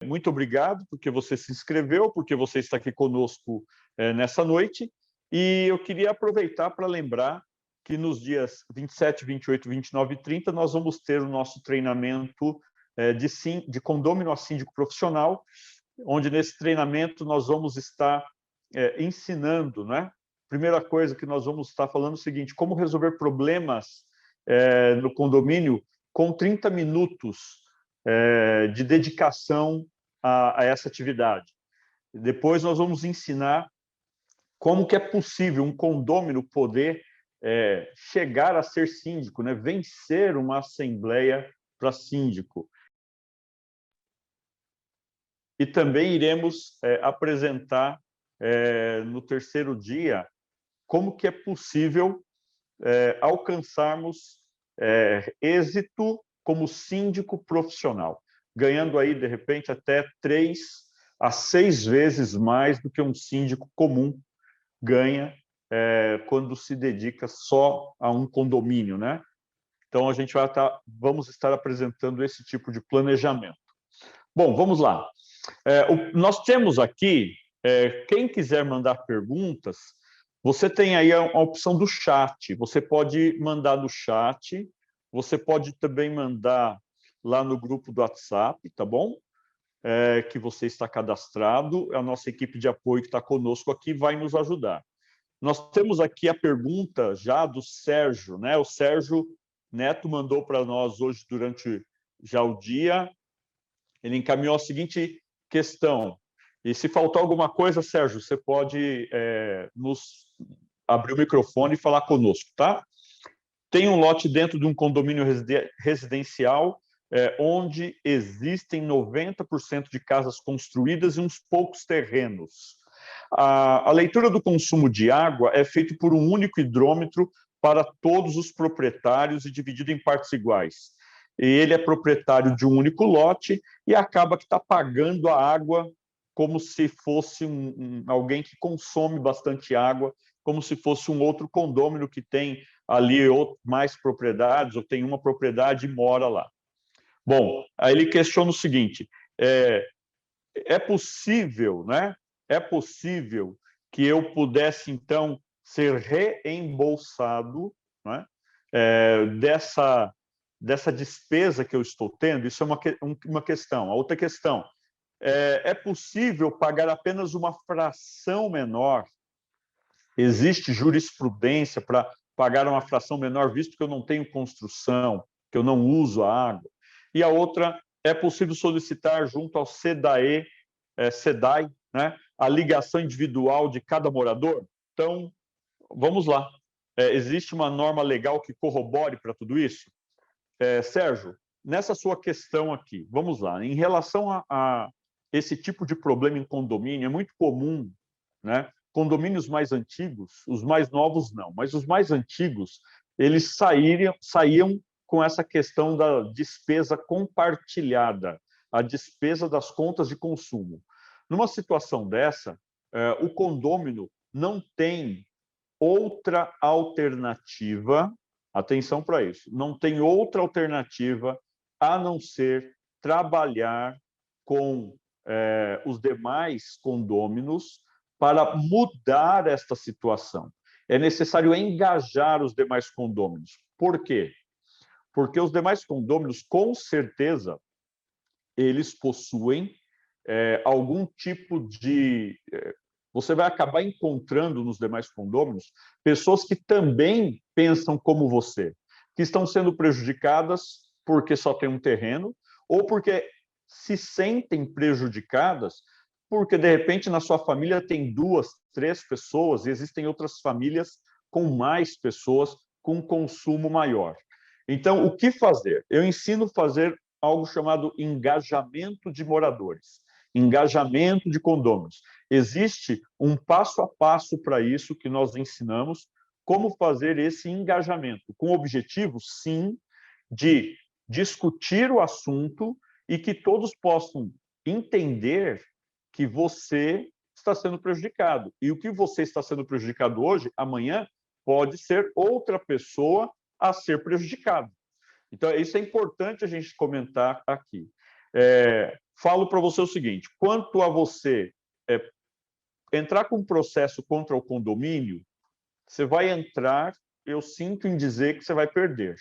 Muito obrigado porque você se inscreveu, porque você está aqui conosco nessa noite. E eu queria aproveitar para lembrar que nos dias 27, 28, 29 e 30 nós vamos ter o nosso treinamento de condômino a síndico profissional, onde nesse treinamento nós vamos estar ensinando, né? Primeira coisa que nós vamos estar falando é o seguinte: como resolver problemas no condomínio com 30 minutos de dedicação a essa atividade. Depois nós vamos ensinar como que é possível um condômino poder chegar a ser síndico, né? Vencer uma assembleia para síndico. E também iremos apresentar no terceiro dia como que é possível alcançarmos êxito como síndico profissional, ganhando aí, de repente, até 3 a 6 vezes mais do que um síndico comum ganha quando se dedica só a um condomínio, né? Então, a gente vamos estar apresentando esse tipo de planejamento. Bom, vamos lá. Nós temos aqui, quem quiser mandar perguntas, você tem aí a opção do chat. Você pode mandar no chat, você pode também mandar lá no grupo do WhatsApp, tá bom? Que você está cadastrado. A nossa equipe de apoio que está conosco aqui vai nos ajudar. Nós temos aqui a pergunta já do Sérgio, né? O Sérgio Neto mandou para nós hoje durante já o dia. Ele encaminhou a seguinte questão. E se faltar alguma coisa, Sérgio, você pode nos abrir o microfone e falar conosco, tá? Tem um lote dentro de um condomínio residencial onde existem 90% de casas construídas e uns poucos terrenos. A leitura do consumo de água é feita por um único hidrômetro para todos os proprietários e dividido em partes iguais. Ele é proprietário de um único lote e acaba que está pagando a água como se fosse alguém que consome bastante água, como se fosse um outro condômino que tem ali mais propriedades, ou tem uma propriedade e mora lá. Bom, aí ele questiona o seguinte: é possível, né? É possível que eu pudesse, então, ser reembolsado, né? Dessa despesa que eu estou tendo? Isso é uma questão. A outra questão: é possível pagar apenas uma fração menor? Existe jurisprudência para pagar uma fração menor, visto que eu não tenho construção, que eu não uso a água? E a outra: é possível solicitar junto ao SEDAE, SEDAI, né, a ligação individual de cada morador? Então, vamos lá. Existe uma norma legal que corrobore para tudo isso? Sérgio, nessa sua questão aqui, vamos lá. Em relação a esse tipo de problema em condomínio, é muito comum, né? Condomínios mais antigos, os mais novos não, mas os mais antigos, eles saíam com essa questão da despesa compartilhada, a despesa das contas de consumo. Numa situação dessa, o condômino não tem outra alternativa, atenção para isso, não tem outra alternativa a não ser trabalhar com os demais condôminos para mudar esta situação. É necessário engajar os demais condôminos. Por quê? Porque os demais condôminos, com certeza, eles possuem algum tipo de... Você vai acabar encontrando nos demais condôminos pessoas que também pensam como você, que estão sendo prejudicadas porque só tem um terreno, ou porque se sentem prejudicadas porque, de repente, na sua família tem 2, 3 pessoas e existem outras famílias com mais pessoas com consumo maior. Então, o que fazer? Eu ensino a fazer algo chamado engajamento de moradores, engajamento de condôminos. Existe um passo a passo para isso que nós ensinamos, como fazer esse engajamento, com o objetivo, sim, de discutir o assunto e que todos possam entender que você está sendo prejudicado. E o que você está sendo prejudicado hoje, amanhã, pode ser outra pessoa a ser prejudicada. Então, isso é importante a gente comentar aqui. falo para você o seguinte: quanto a você entrar com um processo contra o condomínio, você vai entrar, eu sinto em dizer que você vai perder,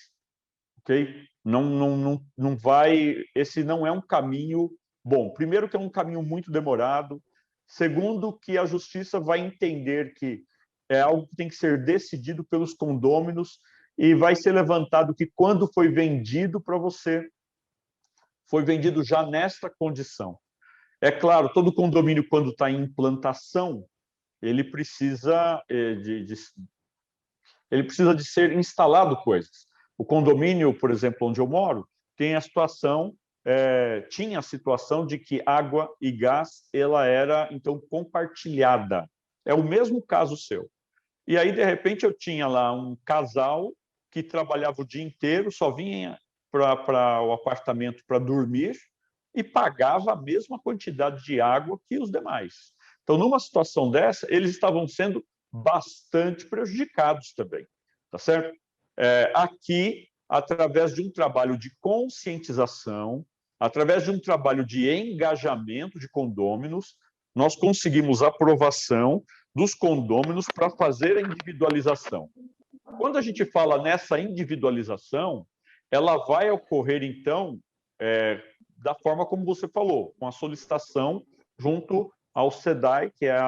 ok? Não vai, esse não é um caminho bom. Primeiro que é um caminho muito demorado, segundo que a justiça vai entender que é algo que tem que ser decidido pelos condôminos e vai ser levantado que quando foi vendido para você, foi vendido já nesta condição. É claro, todo condomínio, quando está em implantação, ele precisa ele precisa de ser instalado coisas. O condomínio, por exemplo, onde eu moro, tem a situação, tinha a situação de que água e gás ela era então compartilhada. É o mesmo caso seu. E aí, de repente, eu tinha lá um casal que trabalhava o dia inteiro, só vinha para o apartamento para dormir e pagava a mesma quantidade de água que os demais. Então, numa situação dessa, eles estavam sendo bastante prejudicados também, tá certo? Aqui, através de um trabalho de conscientização, através de um trabalho de engajamento de condôminos, nós conseguimos aprovação dos condôminos para fazer a individualização. Quando a gente fala nessa individualização, ela vai ocorrer, então, da forma como você falou, com a solicitação junto ao SEDAI, que é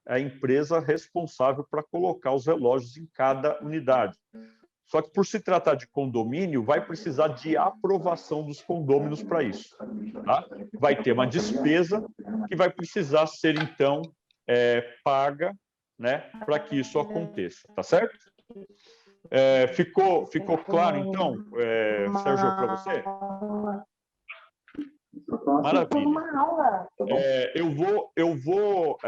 a empresa responsável para colocar os relógios em cada unidade. Só que, por se tratar de condomínio, vai precisar de aprovação dos condôminos para isso. Tá? Vai ter uma despesa que vai precisar ser, então, paga, né, para que isso aconteça. Tá certo? Ficou claro, então, Sérgio, para você? Maravilha. Eu vou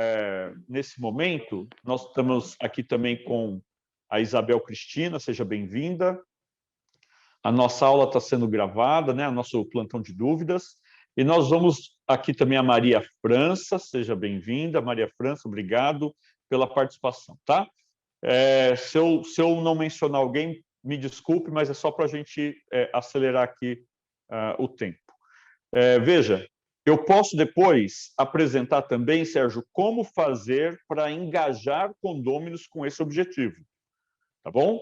nesse momento, nós estamos aqui também com a Isabel Cristina, seja bem-vinda. A nossa aula está sendo gravada, né? O nosso plantão de dúvidas. E nós vamos aqui também a Maria França, seja bem-vinda. Maria França, obrigado pela participação, tá? Se eu não mencionar alguém, me desculpe, mas é só para a gente acelerar aqui o tempo. Veja, eu posso depois apresentar também, Sérgio, como fazer para engajar condôminos com esse objetivo, tá bom?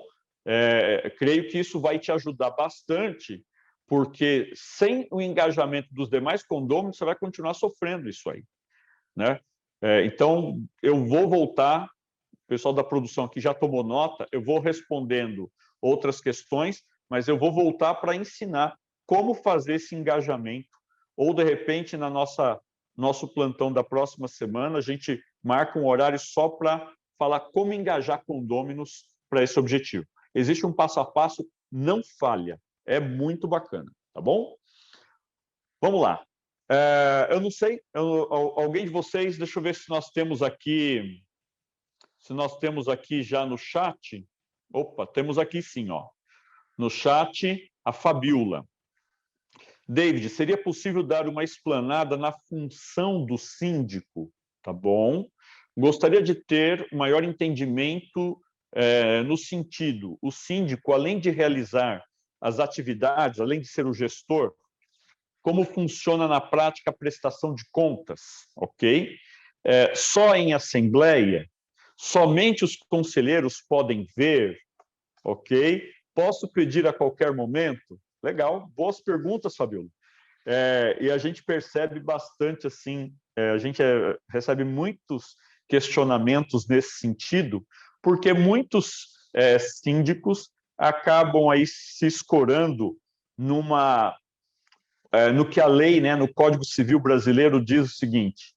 Creio que isso vai te ajudar bastante, porque sem o engajamento dos demais condôminos, você vai continuar sofrendo isso aí, né? Então, eu vou voltar, o pessoal da produção aqui já tomou nota, eu vou respondendo outras questões, mas eu vou voltar para ensinar como fazer esse engajamento, ou, de repente, na nosso plantão da próxima semana, a gente marca um horário só para falar como engajar condôminos para esse objetivo. Existe um passo a passo, não falha, é muito bacana, tá bom? Vamos lá. Eu não sei, alguém de vocês, deixa eu ver se nós temos aqui já no chat. Opa, temos aqui sim, ó. No chat, a Fabiola. David, seria possível dar uma explanada na função do síndico? Tá bom. Gostaria de ter maior entendimento no sentido, o síndico, além de realizar as atividades, além de ser o gestor, como funciona na prática a prestação de contas, ok? Só em assembleia, somente os conselheiros podem ver, ok? Posso pedir a qualquer momento? Legal, boas perguntas, Fabiola. E a gente percebe bastante, assim, a gente recebe muitos questionamentos nesse sentido, porque muitos síndicos acabam aí se escorando no que a lei, né, no Código Civil brasileiro diz o seguinte,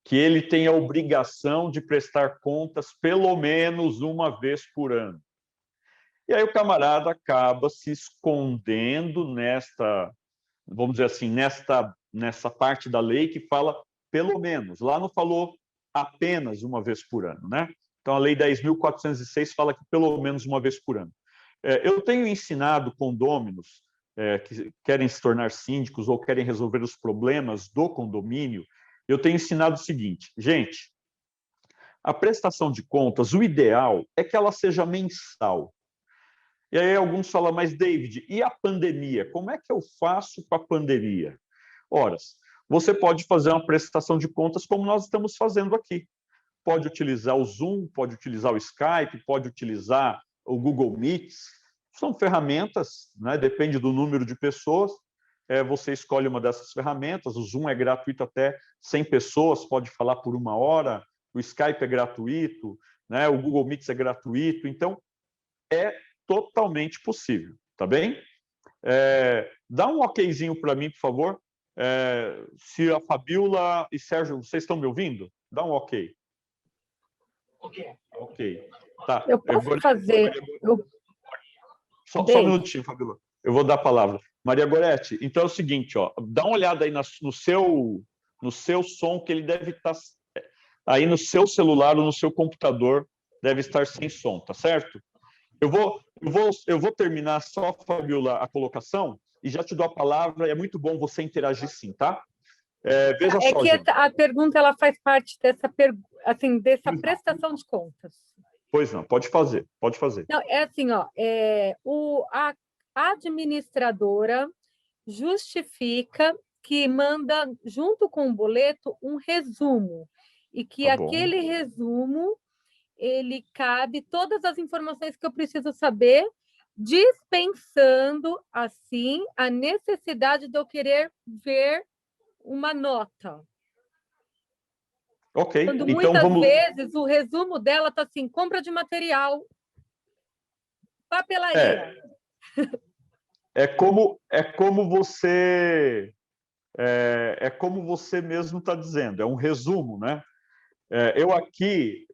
que ele tem a obrigação de prestar contas pelo menos uma vez por ano. E aí o camarada acaba se escondendo vamos dizer assim, nessa parte da lei que fala pelo menos. Lá não falou apenas uma vez por ano, né? Então, a Lei 10.406 fala que pelo menos uma vez por ano. Eu tenho ensinado condôminos que querem se tornar síndicos ou querem resolver os problemas do condomínio, eu tenho ensinado o seguinte, gente, a prestação de contas, o ideal é que ela seja mensal. E aí alguns falam, mas David, e a pandemia? Como é que eu faço com a pandemia? Ora, você pode fazer uma prestação de contas como nós estamos fazendo aqui. Pode utilizar o Zoom, pode utilizar o Skype, pode utilizar o Google Meet. São ferramentas, né? Depende do número de pessoas. Você escolhe uma dessas ferramentas. O Zoom é gratuito até 100 pessoas, pode falar por 1 hora. O Skype é gratuito, né? O Google Meet é gratuito. Então, é totalmente possível, tá bem? Dá um okzinho para mim, por favor. Se a Fabiola e Sérgio, vocês estão me ouvindo? Dá um ok. Ok. Tá. Eu posso fazer... Só um minutinho, Fabiola. Eu vou dar a palavra. Maria Goretti, então é o seguinte, ó, dá uma olhada aí no seu som, que ele deve estar aí no seu celular ou no seu computador, deve estar sem som, tá certo? Eu vou terminar só, Fabiola, a colocação e já te dou a palavra. É muito bom você interagir sim, tá? Veja só, que gente. A pergunta ela faz parte dessa prestação de contas. Pois não, pode fazer. Não, é assim, ó, a administradora justifica que manda, junto com o boleto, um resumo, e que aquele resumo, ele cabe todas as informações que eu preciso saber, dispensando, assim, a necessidade de eu querer ver uma nota. Ok, Quando então muitas vamos... vezes o resumo dela está assim, compra de material, papelaria. É como você mesmo está dizendo, é um resumo, né? Eu aqui,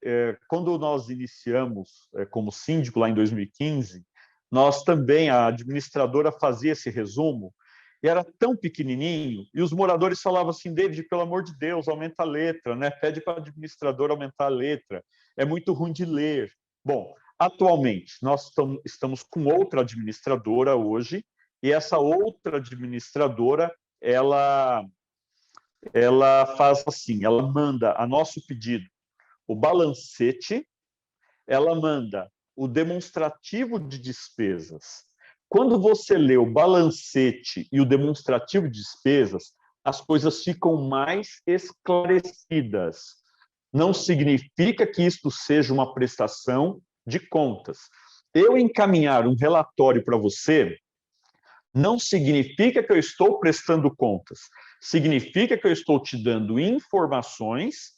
quando nós iniciamos como síndico lá em 2015, nós também, a administradora fazia esse resumo, e era tão pequenininho, e os moradores falavam assim, David, pelo amor de Deus, aumenta a letra, né? Pede para a administradora aumentar a letra, é muito ruim de ler. Bom, atualmente, nós estamos com outra administradora hoje, e essa outra administradora, ela faz assim, ela manda a nosso pedido o balancete, ela manda o demonstrativo de despesas. Quando você lê o balancete e o demonstrativo de despesas, as coisas ficam mais esclarecidas. Não significa que isto seja uma prestação de contas. Eu encaminhar um relatório para você não significa que eu estou prestando contas. Significa que eu estou te dando informações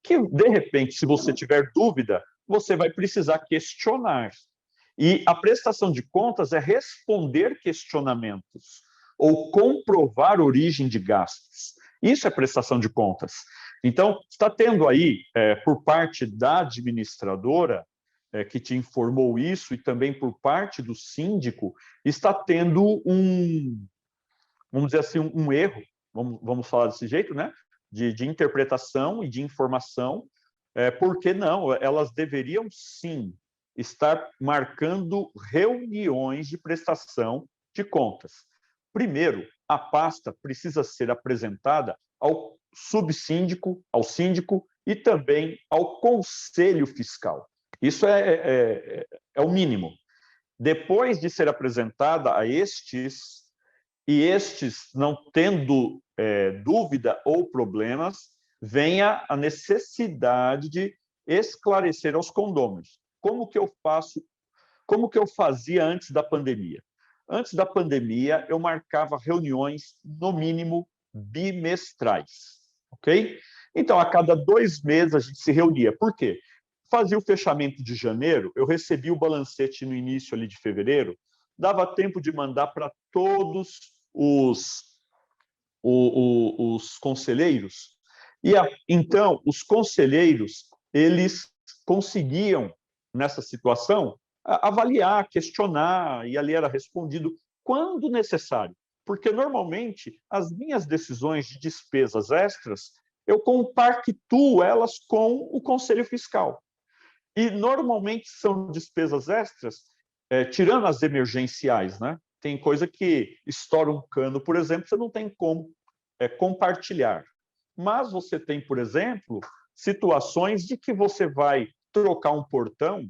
que, de repente, se você tiver dúvida, você vai precisar questionar. E a prestação de contas é responder questionamentos ou comprovar origem de gastos. Isso é prestação de contas. Então, está tendo aí, por parte da administradora, que te informou isso, e também por parte do síndico, está tendo vamos dizer assim, um erro, vamos falar desse jeito, né? De interpretação e de informação, porque não, elas deveriam sim estar marcando reuniões de prestação de contas. Primeiro, a pasta precisa ser apresentada ao subsíndico, ao síndico e também ao conselho fiscal. Isso é o mínimo. Depois de ser apresentada a estes, e estes não tendo dúvida ou problemas, venha a necessidade de esclarecer aos condôminos. Como que eu faço? Como que eu fazia antes da pandemia? Antes da pandemia, eu marcava reuniões, no mínimo, bimestrais, ok? Então, a cada 2 meses, a gente se reunia. Por quê? Fazia o fechamento de janeiro, eu recebia o balancete no início ali de fevereiro, dava tempo de mandar para todos os conselheiros. E então, os conselheiros, eles conseguiam, nessa situação, avaliar, questionar, e ali era respondido quando necessário. Porque, normalmente, as minhas decisões de despesas extras, eu compactuo elas com o Conselho Fiscal. E, normalmente, são despesas extras, tirando as emergenciais, né? Tem coisa que estoura um cano, por exemplo, você não tem como compartilhar. Mas você tem, por exemplo, situações de que você vai trocar um portão,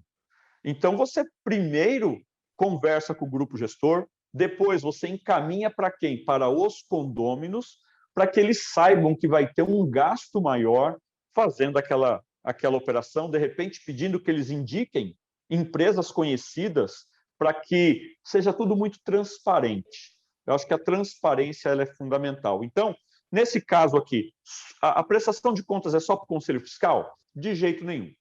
então você primeiro conversa com o grupo gestor, depois você encaminha para quem? Para os condôminos, para que eles saibam que vai ter um gasto maior fazendo aquela operação, de repente pedindo que eles indiquem empresas conhecidas para que seja tudo muito transparente. Eu acho que a transparência ela é fundamental. Então, nesse caso aqui, a prestação de contas é só para o Conselho Fiscal? De jeito nenhum.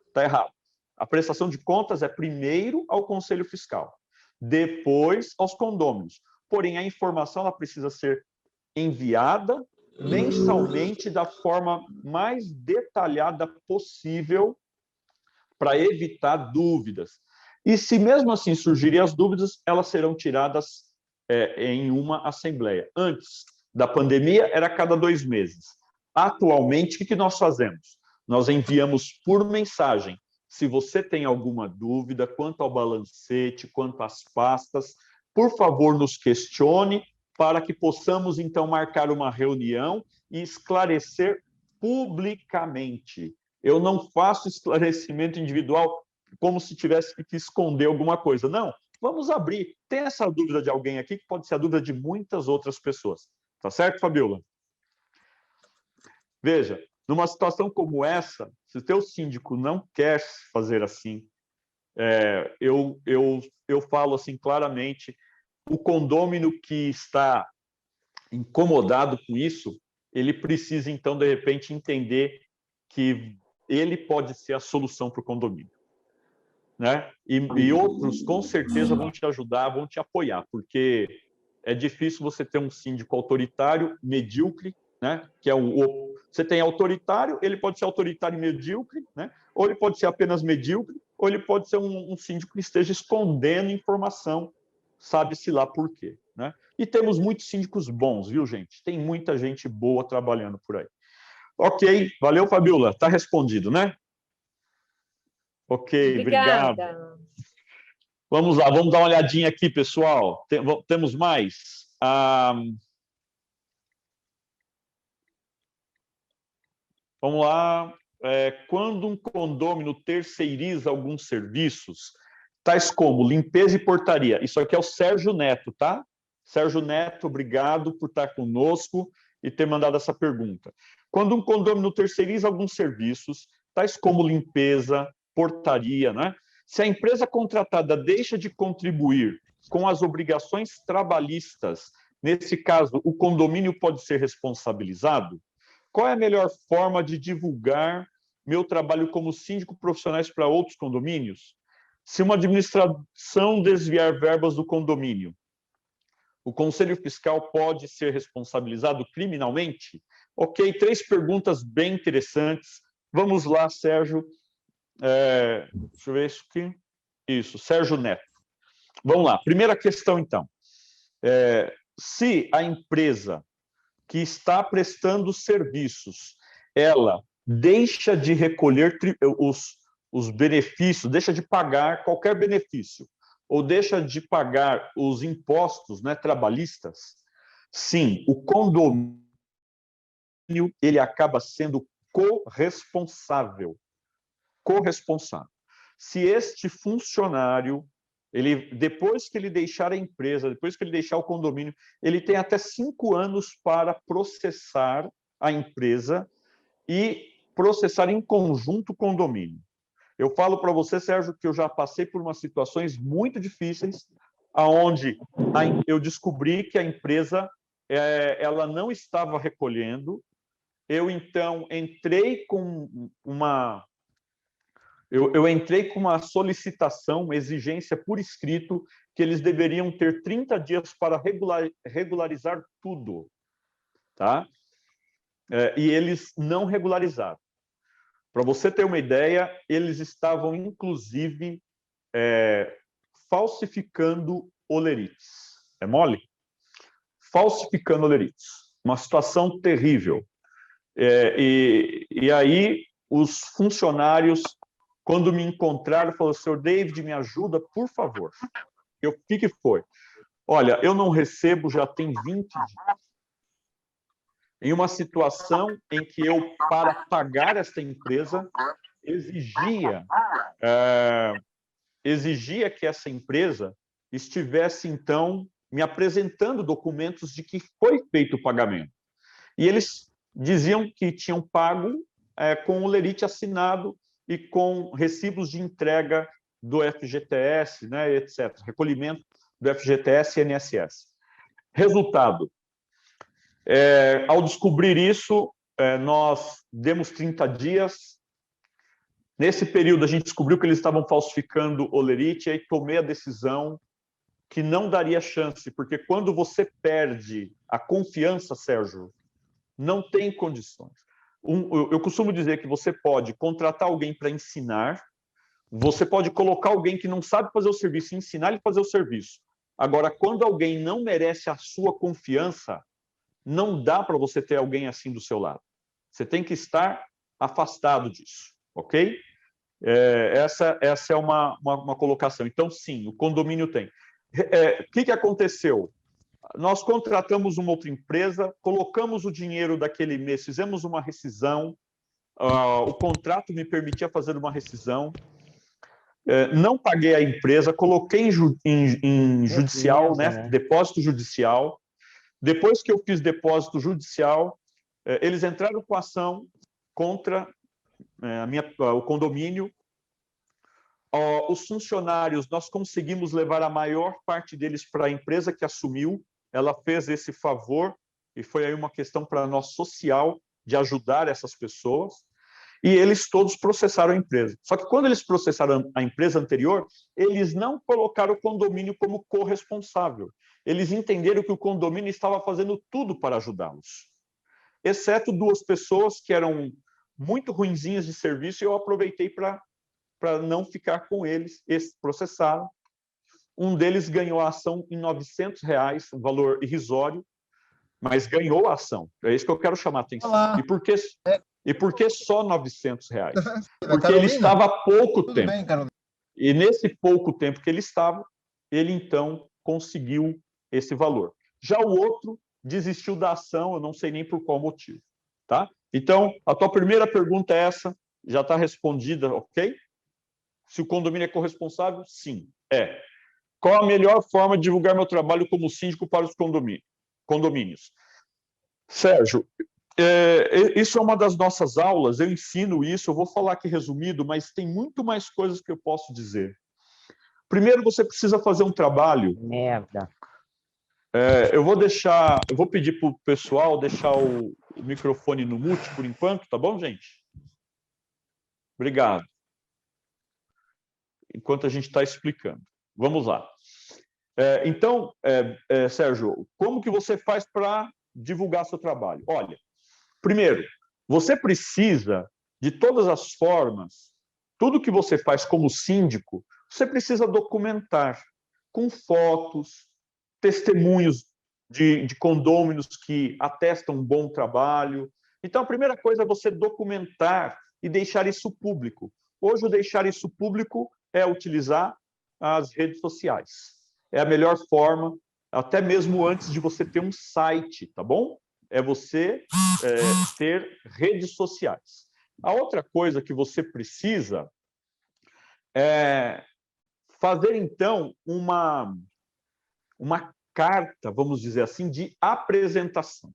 Está errado. A prestação de contas é primeiro ao Conselho Fiscal, depois aos condôminos. Porém, a informação ela precisa ser enviada mensalmente da forma mais detalhada possível para evitar dúvidas. E se mesmo assim surgirem as dúvidas, elas serão tiradas em uma assembleia. Antes da pandemia, era a cada 2 meses. Atualmente, o que nós fazemos? Nós enviamos por mensagem. Se você tem alguma dúvida quanto ao balancete, quanto às pastas, por favor, nos questione para que possamos, então, marcar uma reunião e esclarecer publicamente. Eu não faço esclarecimento individual como se tivesse que esconder alguma coisa. Não, vamos abrir. Tem essa dúvida de alguém aqui que pode ser a dúvida de muitas outras pessoas. Tá certo, Fabiola? Veja, numa situação como essa, se o teu síndico não quer fazer assim, eu falo assim claramente, o condômino que está incomodado com isso, ele precisa, então, de repente, entender que ele pode ser a solução para o condomínio. Né? E outros, com certeza, vão te ajudar, vão te apoiar, porque é difícil você ter um síndico autoritário, medíocre, né? Que é você tem autoritário, ele pode ser autoritário e medíocre, né? Ou ele pode ser apenas medíocre, ou ele pode ser um síndico que esteja escondendo informação, sabe-se lá por quê, né? E temos muitos síndicos bons, viu, gente? Tem muita gente boa trabalhando por aí. Ok, valeu, Fabiola. Está respondido, né? Ok, obrigado. Vamos lá, vamos dar uma olhadinha aqui, pessoal. Temos mais? Vamos lá. Quando um condômino terceiriza alguns serviços, tais como limpeza e portaria. Isso aqui é o Sérgio Neto, tá? Sérgio Neto, obrigado por estar conosco e ter mandado essa pergunta. Quando um condômino terceiriza alguns serviços, tais como limpeza, portaria, né? Se a empresa contratada deixa de contribuir com as obrigações trabalhistas, nesse caso, o condomínio pode ser responsabilizado? Qual é a melhor forma de divulgar meu trabalho como síndico profissionais para outros condomínios? Se uma administração desviar verbas do condomínio, o Conselho Fiscal pode ser responsabilizado criminalmente? Ok, 3 perguntas bem interessantes. Vamos lá, Sérgio. Deixa eu ver isso aqui. Isso, Sérgio Neto. Vamos lá. Primeira questão, então. Se a empresa que está prestando serviços, ela deixa de recolher os benefícios, deixa de pagar qualquer benefício, ou deixa de pagar os impostos, né, trabalhistas, sim, o condomínio ele acaba sendo corresponsável. Se este funcionário, depois que ele deixar a empresa, depois que ele deixar o condomínio, ele tem até 5 anos para processar a empresa e processar em conjunto o condomínio. Eu falo para você, Sérgio, que eu já passei por umas situações muito difíceis, onde eu descobri que a empresa ela não estava recolhendo. Eu, então, entrei com uma solicitação, uma exigência por escrito, que eles deveriam ter 30 dias para regularizar tudo. Tá? E eles não regularizaram. Para você ter uma ideia, eles estavam, inclusive, falsificando olerites. É mole? Falsificando olerites. Uma situação terrível. E aí, os funcionários, quando me encontraram, falaram: senhor David, me ajuda, por favor. O que foi? Olha, eu não recebo já tem 20 dias. Em uma situação em que eu, para pagar esta empresa, exigia que essa empresa estivesse, então, me apresentando documentos de que foi feito o pagamento. E eles diziam que tinham pago com o lerite assinado e com recibos de entrega do FGTS, né, etc., recolhimento do FGTS e INSS. Resultado, ao descobrir isso, nós demos 30 dias. Nesse período, a gente descobriu que eles estavam falsificando o lerite, e aí tomei a decisão que não daria chance, porque quando você perde a confiança, Sérgio, não tem condições. Eu costumo dizer que você pode contratar alguém para ensinar, você pode colocar alguém que não sabe fazer o serviço e ensinar ele a fazer o serviço. Agora, quando alguém não merece a sua confiança, não dá para você ter alguém assim do seu lado. Você tem que estar afastado disso, ok? Essa é uma colocação. Então, sim, o condomínio tem. O que aconteceu? Nós contratamos uma outra empresa, colocamos o dinheiro daquele mês, fizemos uma rescisão, o contrato me permitia fazer uma rescisão, não paguei a empresa, coloquei em judicial, né? Depósito judicial. Depois que eu fiz depósito judicial, eles entraram com ação contra o condomínio. Os funcionários, nós conseguimos levar a maior parte deles para a empresa que assumiu, ela fez esse favor, e foi aí uma questão para nós social, de ajudar essas pessoas, e eles todos processaram a empresa. Só que quando eles processaram a empresa anterior, eles não colocaram o condomínio como corresponsável. Eles entenderam que o condomínio estava fazendo tudo para ajudá-los, exceto 2 pessoas que eram muito ruinzinhas de serviço, e eu aproveitei para não ficar com eles. Eles processaram. Um deles ganhou a ação em R$900, um valor irrisório, mas ganhou a ação. É isso que eu quero chamar a atenção. Olá. E por que só R$900? Porque ele estava há pouco Tudo tempo. bem, Carolina? E nesse pouco tempo que ele estava, ele então conseguiu esse valor. Já o outro desistiu da ação, eu não sei nem por qual motivo. Tá? Então, a tua primeira pergunta é essa, já está respondida, ok? Se o condomínio é corresponsável, sim, é. Qual a melhor forma de divulgar meu trabalho como síndico para os condomínios? Sérgio, isso é uma das nossas aulas, eu ensino isso, eu vou falar aqui resumido, mas tem muito mais coisas que eu posso dizer. Primeiro, você precisa fazer um trabalho. Merda. Eu vou pedir para o pessoal deixar o microfone no mute por enquanto, tá bom, gente? Obrigado. Enquanto a gente está explicando. Vamos lá. Então, Sérgio, como que você faz para divulgar seu trabalho? Olha, primeiro, você precisa, de todas as formas, tudo que você faz como síndico, você precisa documentar com fotos, testemunhos de condôminos que atestam um bom trabalho. Então, a primeira coisa é você documentar e deixar isso público. Hoje, o deixar isso público é utilizar as redes sociais. É a melhor forma, até mesmo antes de você ter um site, tá bom? É você ter redes sociais. A outra coisa que você precisa é fazer, então, uma carta, vamos dizer assim, de apresentação.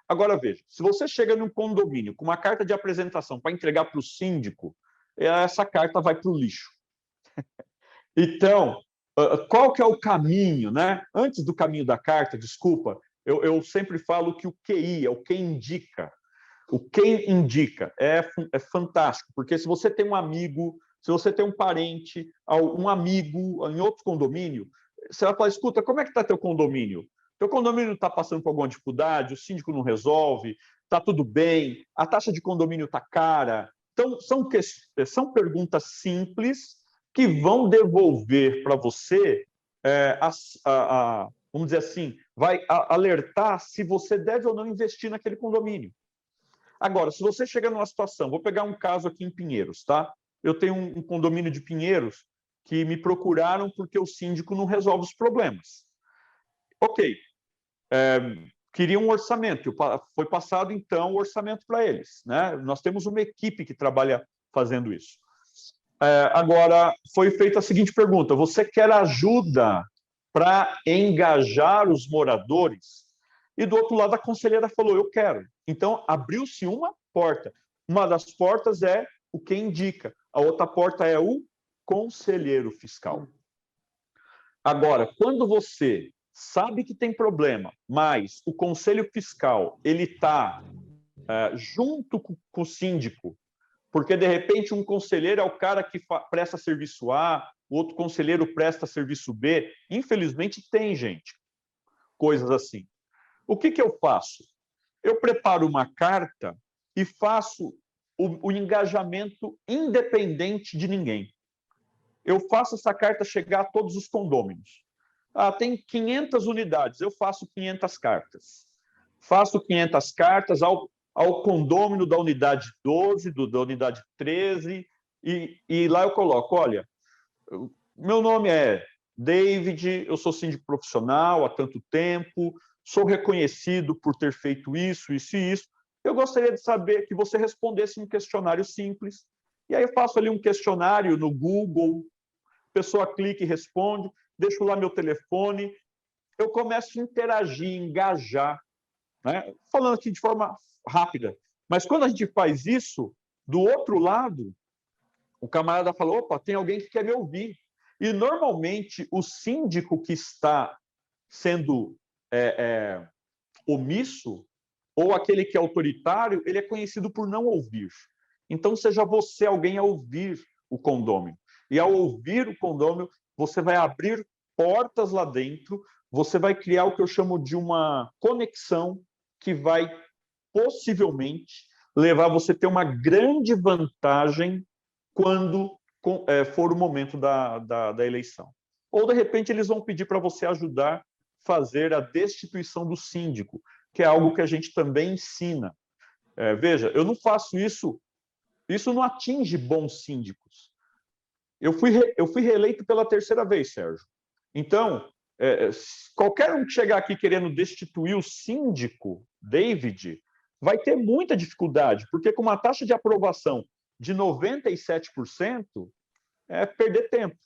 Agora, veja, se você chega num condomínio com uma carta de apresentação para entregar para o síndico, essa carta vai para o lixo. Então, qual que é o caminho, né? Antes do caminho da carta, desculpa, eu sempre falo que o QI é o quem indica. O quem indica é fantástico, porque se você tem um amigo, se você tem um parente, um amigo em outro condomínio, você vai falar, escuta, como é que está teu condomínio? Teu condomínio está passando por alguma dificuldade, o síndico não resolve, está tudo bem, a taxa de condomínio está cara. Então, são perguntas simples que vão devolver para você, vamos dizer assim, vai alertar se você deve ou não investir naquele condomínio. Agora, se você chega numa situação, vou pegar um caso aqui em Pinheiros, tá? Eu tenho um condomínio de Pinheiros que me procuraram porque o síndico não resolve os problemas. Ok, queria um orçamento, foi passado, então, o orçamento para eles, né? Nós temos uma equipe que trabalha fazendo isso. Agora, foi feita a seguinte pergunta: você quer ajuda para engajar os moradores? e do outro lado a conselheira falou, eu quero. Então, abriu-se uma porta. Uma das portas é o que indica, a outra porta é o conselheiro fiscal. Agora, quando você sabe que tem problema, mas o conselho fiscal ele está junto com o síndico, porque de repente um conselheiro é o cara que presta serviço A, o outro conselheiro presta serviço B. Infelizmente tem, gente, coisas assim. O que eu faço? Eu preparo uma carta e faço o engajamento independente de ninguém. Eu faço essa carta chegar a todos os condôminos. Tem 500 unidades, eu faço 500 cartas. Faço 500 cartas ao condômino da unidade 12, da unidade 13, e lá eu coloco, olha, meu nome é David, eu sou síndico profissional há tanto tempo, sou reconhecido por ter feito isso, isso e isso. Eu gostaria de saber que você respondesse um questionário simples. E aí eu faço ali um questionário no Google, a pessoa clica e responde, deixo lá meu telefone, eu começo a interagir, engajar, né? Falando aqui de forma rápida. Mas quando a gente faz isso, do outro lado, o camarada falou, opa, tem alguém que quer me ouvir. E, normalmente, o síndico que está sendo omisso, ou aquele que é autoritário, ele é conhecido por não ouvir. Então, seja você alguém a ouvir o condômino. E, ao ouvir o condômino, você vai abrir portas lá dentro, você vai criar o que eu chamo de uma conexão que vai, possivelmente, levar você a ter uma grande vantagem quando for o momento da eleição. Ou, de repente, eles vão pedir para você ajudar a fazer a destituição do síndico, que é algo que a gente também ensina. Veja, eu não faço isso, isso não atinge bons síndicos. Eu fui reeleito pela 3ª vez, Sérgio. Então, qualquer um que chegar aqui querendo destituir o síndico, David, vai ter muita dificuldade, porque com uma taxa de aprovação de 97%, é perder tempo.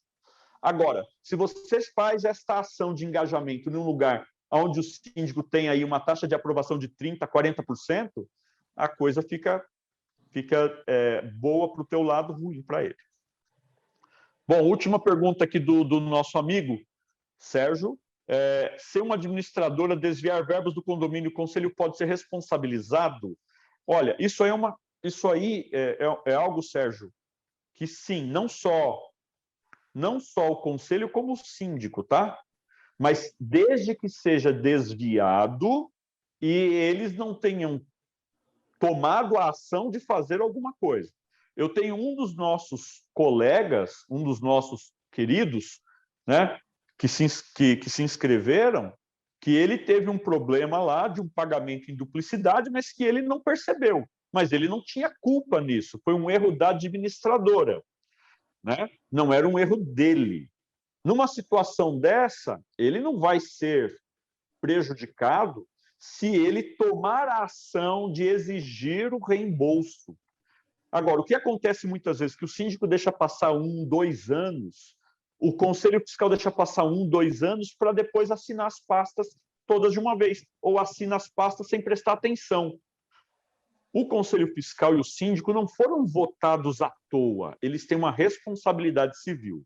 Agora, se você faz esta ação de engajamento num lugar onde o síndico tem aí uma taxa de aprovação de 30%, 40%, a coisa fica boa para o teu lado, ruim para ele. Bom, última pergunta aqui do nosso amigo Sérgio. Se uma administradora desviar verbos do condomínio, o conselho pode ser responsabilizado? Olha, isso aí é algo, Sérgio, que sim, não só o conselho como o síndico, tá? Mas desde que seja desviado e eles não tenham tomado a ação de fazer alguma coisa. Eu tenho um dos nossos colegas, um dos nossos queridos, né, que se inscreveram, que ele teve um problema lá de um pagamento em duplicidade, mas que ele não percebeu. Mas ele não tinha culpa nisso, foi um erro da administradora, né? Não era um erro dele. Numa situação dessa, ele não vai ser prejudicado se ele tomar a ação de exigir o reembolso. Agora, o que acontece muitas vezes? Que o síndico deixa passar 1, 2 anos, o conselho fiscal deixa passar 1, 2 anos para depois assinar as pastas todas de uma vez, ou assina as pastas sem prestar atenção. O conselho fiscal e o síndico não foram votados à toa, eles têm uma responsabilidade civil.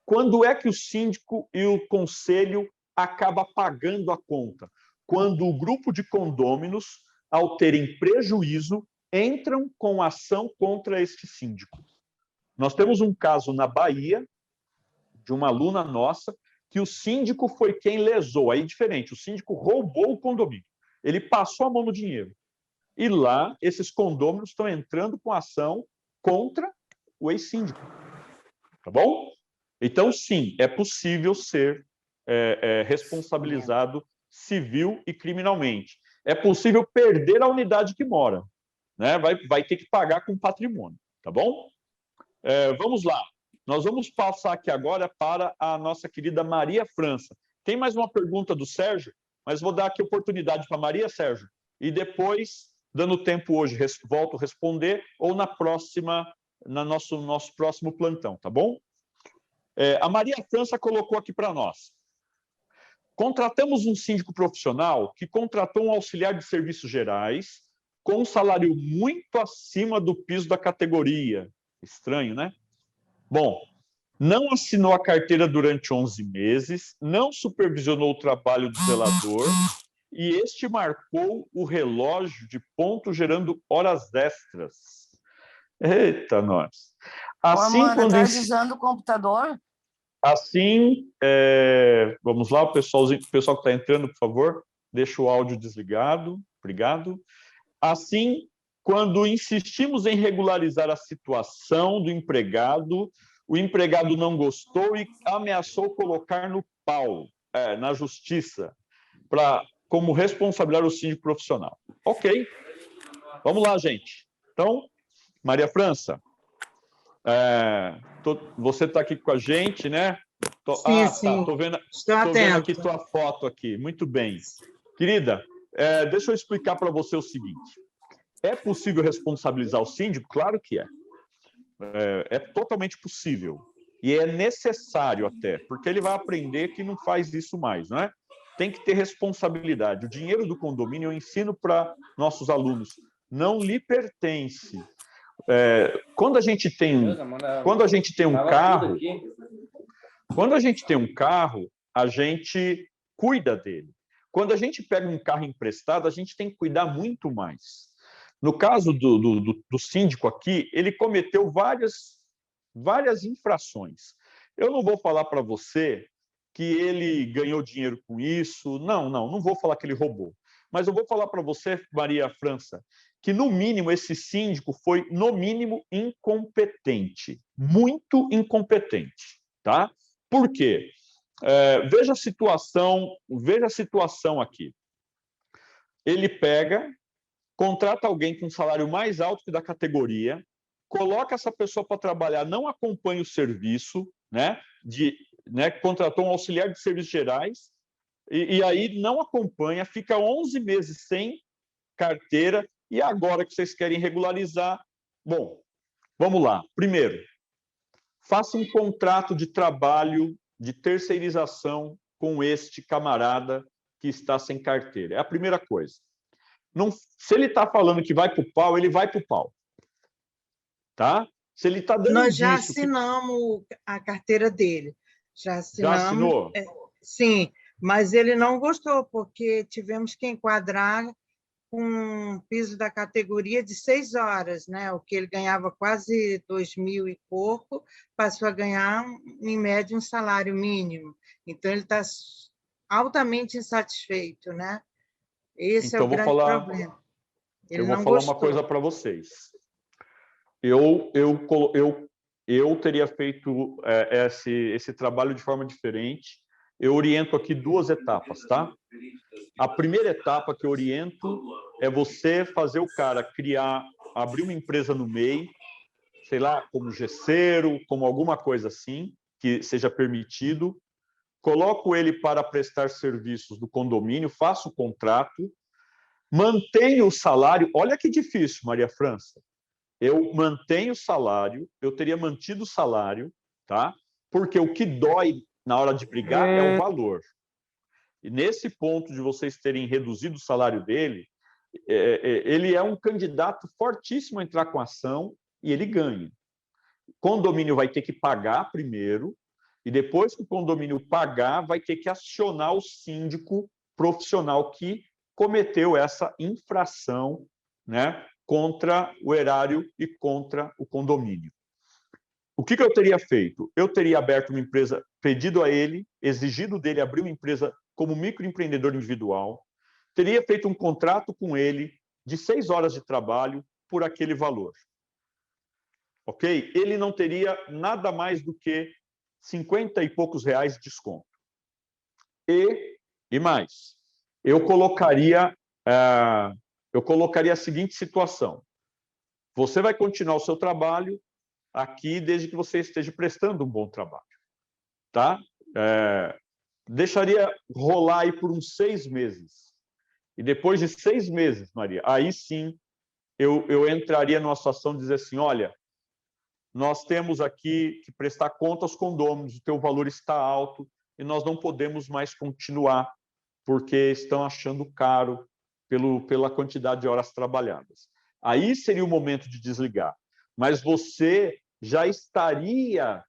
Quando é que o síndico e o conselho acaba pagando a conta? Quando o grupo de condôminos, ao terem prejuízo, entram com ação contra este síndico. Nós temos um caso na Bahia, de uma aluna nossa, que o síndico foi quem lesou. Aí, diferente, o síndico roubou o condomínio. Ele passou a mão no dinheiro. E lá, esses condôminos estão entrando com ação contra o ex-síndico. Tá bom? Então, sim, é possível ser responsabilizado civil e criminalmente. É possível perder a unidade que mora, né? Vai ter que pagar com patrimônio, tá bom? Vamos lá. Nós vamos passar aqui agora para a nossa querida Maria França. Tem mais uma pergunta do Sérgio, mas vou dar aqui oportunidade para a Maria, Sérgio, e depois, dando tempo hoje, volto a responder, ou na próxima, nosso próximo plantão, tá bom? A Maria França colocou aqui para nós. contratamos um síndico profissional que contratou um auxiliar de serviços gerais com um salário muito acima do piso da categoria. Estranho, né? Bom, não assinou a carteira durante 11 meses, não supervisionou o trabalho do zelador e este marcou o relógio de ponto gerando horas extras. Eita, nós. Assim, Amanda, quando... Estás usando o computador? Assim, vamos lá, o pessoal que está entrando, por favor, deixa o áudio desligado. Obrigado. Assim, quando insistimos em regularizar a situação do empregado, o empregado não gostou e ameaçou colocar no pau, na justiça, como responsabilizar o síndico profissional. Ok. Vamos lá, gente. Então, Maria França, você está aqui com a gente, né? Sim, sim. Tá. Estou vendo aqui tua foto aqui. Muito bem. Querida, deixa eu explicar para você o seguinte. É possível responsabilizar o síndico? Claro que é. É totalmente possível. E é necessário até, porque ele vai aprender que não faz isso mais, não é? Tem que ter responsabilidade. O dinheiro do condomínio, eu ensino para nossos alunos, não lhe pertence. Quando a gente tem um carro, a gente cuida dele. Quando a gente pega um carro emprestado, a gente tem que cuidar muito mais. No caso do síndico aqui, ele cometeu várias infrações. Eu não vou falar para você que ele ganhou dinheiro com isso. Não vou falar que ele roubou. Mas eu vou falar para você, Maria França, que, no mínimo, esse síndico foi, no mínimo, incompetente. Muito incompetente. Tá? Por quê? Veja a situação aqui. Ele contrata alguém com um salário mais alto que da categoria, coloca essa pessoa para trabalhar, não acompanha o serviço, contratou um auxiliar de serviços gerais, e aí não acompanha, fica 11 meses sem carteira, e agora que vocês querem regularizar, bom, vamos lá. Primeiro, faça um contrato de trabalho de terceirização com este camarada que está sem carteira. É a primeira coisa. Não, se ele está falando que vai para o pau, ele vai para o pau. Tá? Se ele está dando Nós já assinamos a carteira dele. Já assinamos. Já assinou? Sim, mas ele não gostou, porque tivemos que enquadrar com um piso da categoria de 6 horas, né? O que ele ganhava quase 2.000 e pouco, passou a ganhar, em média, um salário mínimo. Então, ele está altamente insatisfeito, né? Esse é o grande problema. Eu vou falar uma coisa para vocês. Eu teria feito esse trabalho de forma diferente. Eu oriento aqui 2 etapas, tá? A primeira etapa que eu oriento é você fazer o cara abrir uma empresa no MEI, sei lá, como gesseiro, como alguma coisa assim, que seja permitido. Coloco ele para prestar serviços do condomínio, faço o contrato, mantenho o salário. Olha que difícil, Maria França. Eu mantenho o salário, eu teria mantido o salário, tá? Porque o que dói na hora de brigar é o valor. E nesse ponto de vocês terem reduzido o salário dele, ele é um candidato fortíssimo a entrar com ação e ele ganha. O condomínio vai ter que pagar primeiro, e depois que o condomínio pagar, vai ter que acionar o síndico profissional que cometeu essa infração, né, contra o erário e contra o condomínio. O que eu teria feito? Eu teria aberto uma empresa, pedido a ele, exigido dele abrir uma empresa como microempreendedor individual, teria feito um contrato com ele de 6 horas de trabalho por aquele valor. Ok? Ele não teria nada mais do que 50 e poucos reais de desconto. E mais, eu colocaria a seguinte situação. Você vai continuar o seu trabalho aqui desde que você esteja prestando um bom trabalho. Tá? Deixaria rolar aí por uns 6 meses. E depois de 6 meses, Maria, aí sim eu entraria numa situação de dizer assim, olha, nós temos aqui que prestar conta aos condôminos, o teu valor está alto, e nós não podemos mais continuar, porque estão achando caro pela quantidade de horas trabalhadas. Aí seria o momento de desligar. Mas você já estaria,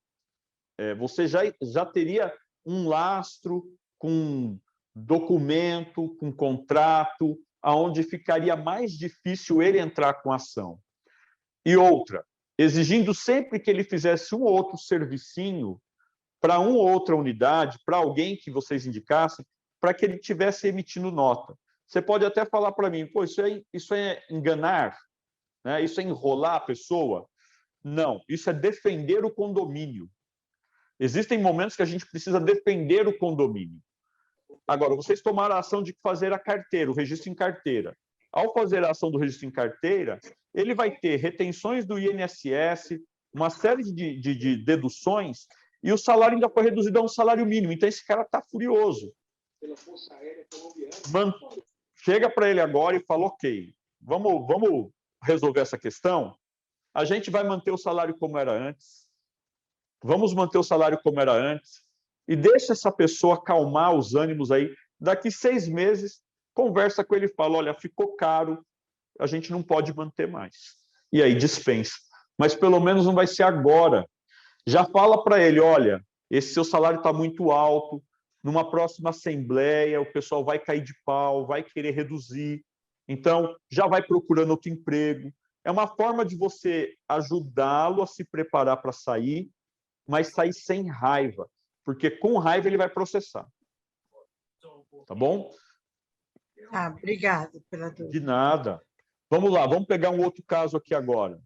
você já teria um lastro com documento, com contrato, aonde ficaria mais difícil ele entrar com ação. E outra, exigindo sempre que ele fizesse um ou outro servicinho para uma ou outra unidade, para alguém que vocês indicassem, para que ele estivesse emitindo nota. Você pode até falar para mim, pô, isso é enganar, né? Isso é enrolar a pessoa? Não, isso é defender o condomínio. Existem momentos que a gente precisa defender o condomínio. Agora, vocês tomaram a ação de fazer a carteira, o registro em carteira. Ao fazer a ação do registro em carteira, ele vai ter retenções do INSS, uma série de deduções, e o salário ainda foi reduzido a um salário mínimo. Então, esse cara está furioso. Chega para ele agora e fala, ok, vamos resolver essa questão? A gente vai manter o salário como era antes, vamos manter o salário como era antes, e deixa essa pessoa acalmar os ânimos aí. Daqui 6 meses, conversa com ele e fala, olha, ficou caro, a gente não pode manter mais. E aí dispensa. Mas pelo menos não vai ser agora. Já fala para ele, olha, esse seu salário está muito alto, numa próxima assembleia o pessoal vai cair de pau, vai querer reduzir, então já vai procurando outro emprego. É uma forma de você ajudá-lo a se preparar para sair, mas sair sem raiva, porque com raiva ele vai processar. Tá bom? Obrigada pela dúvida. De nada. Vamos lá, vamos pegar um outro caso aqui agora.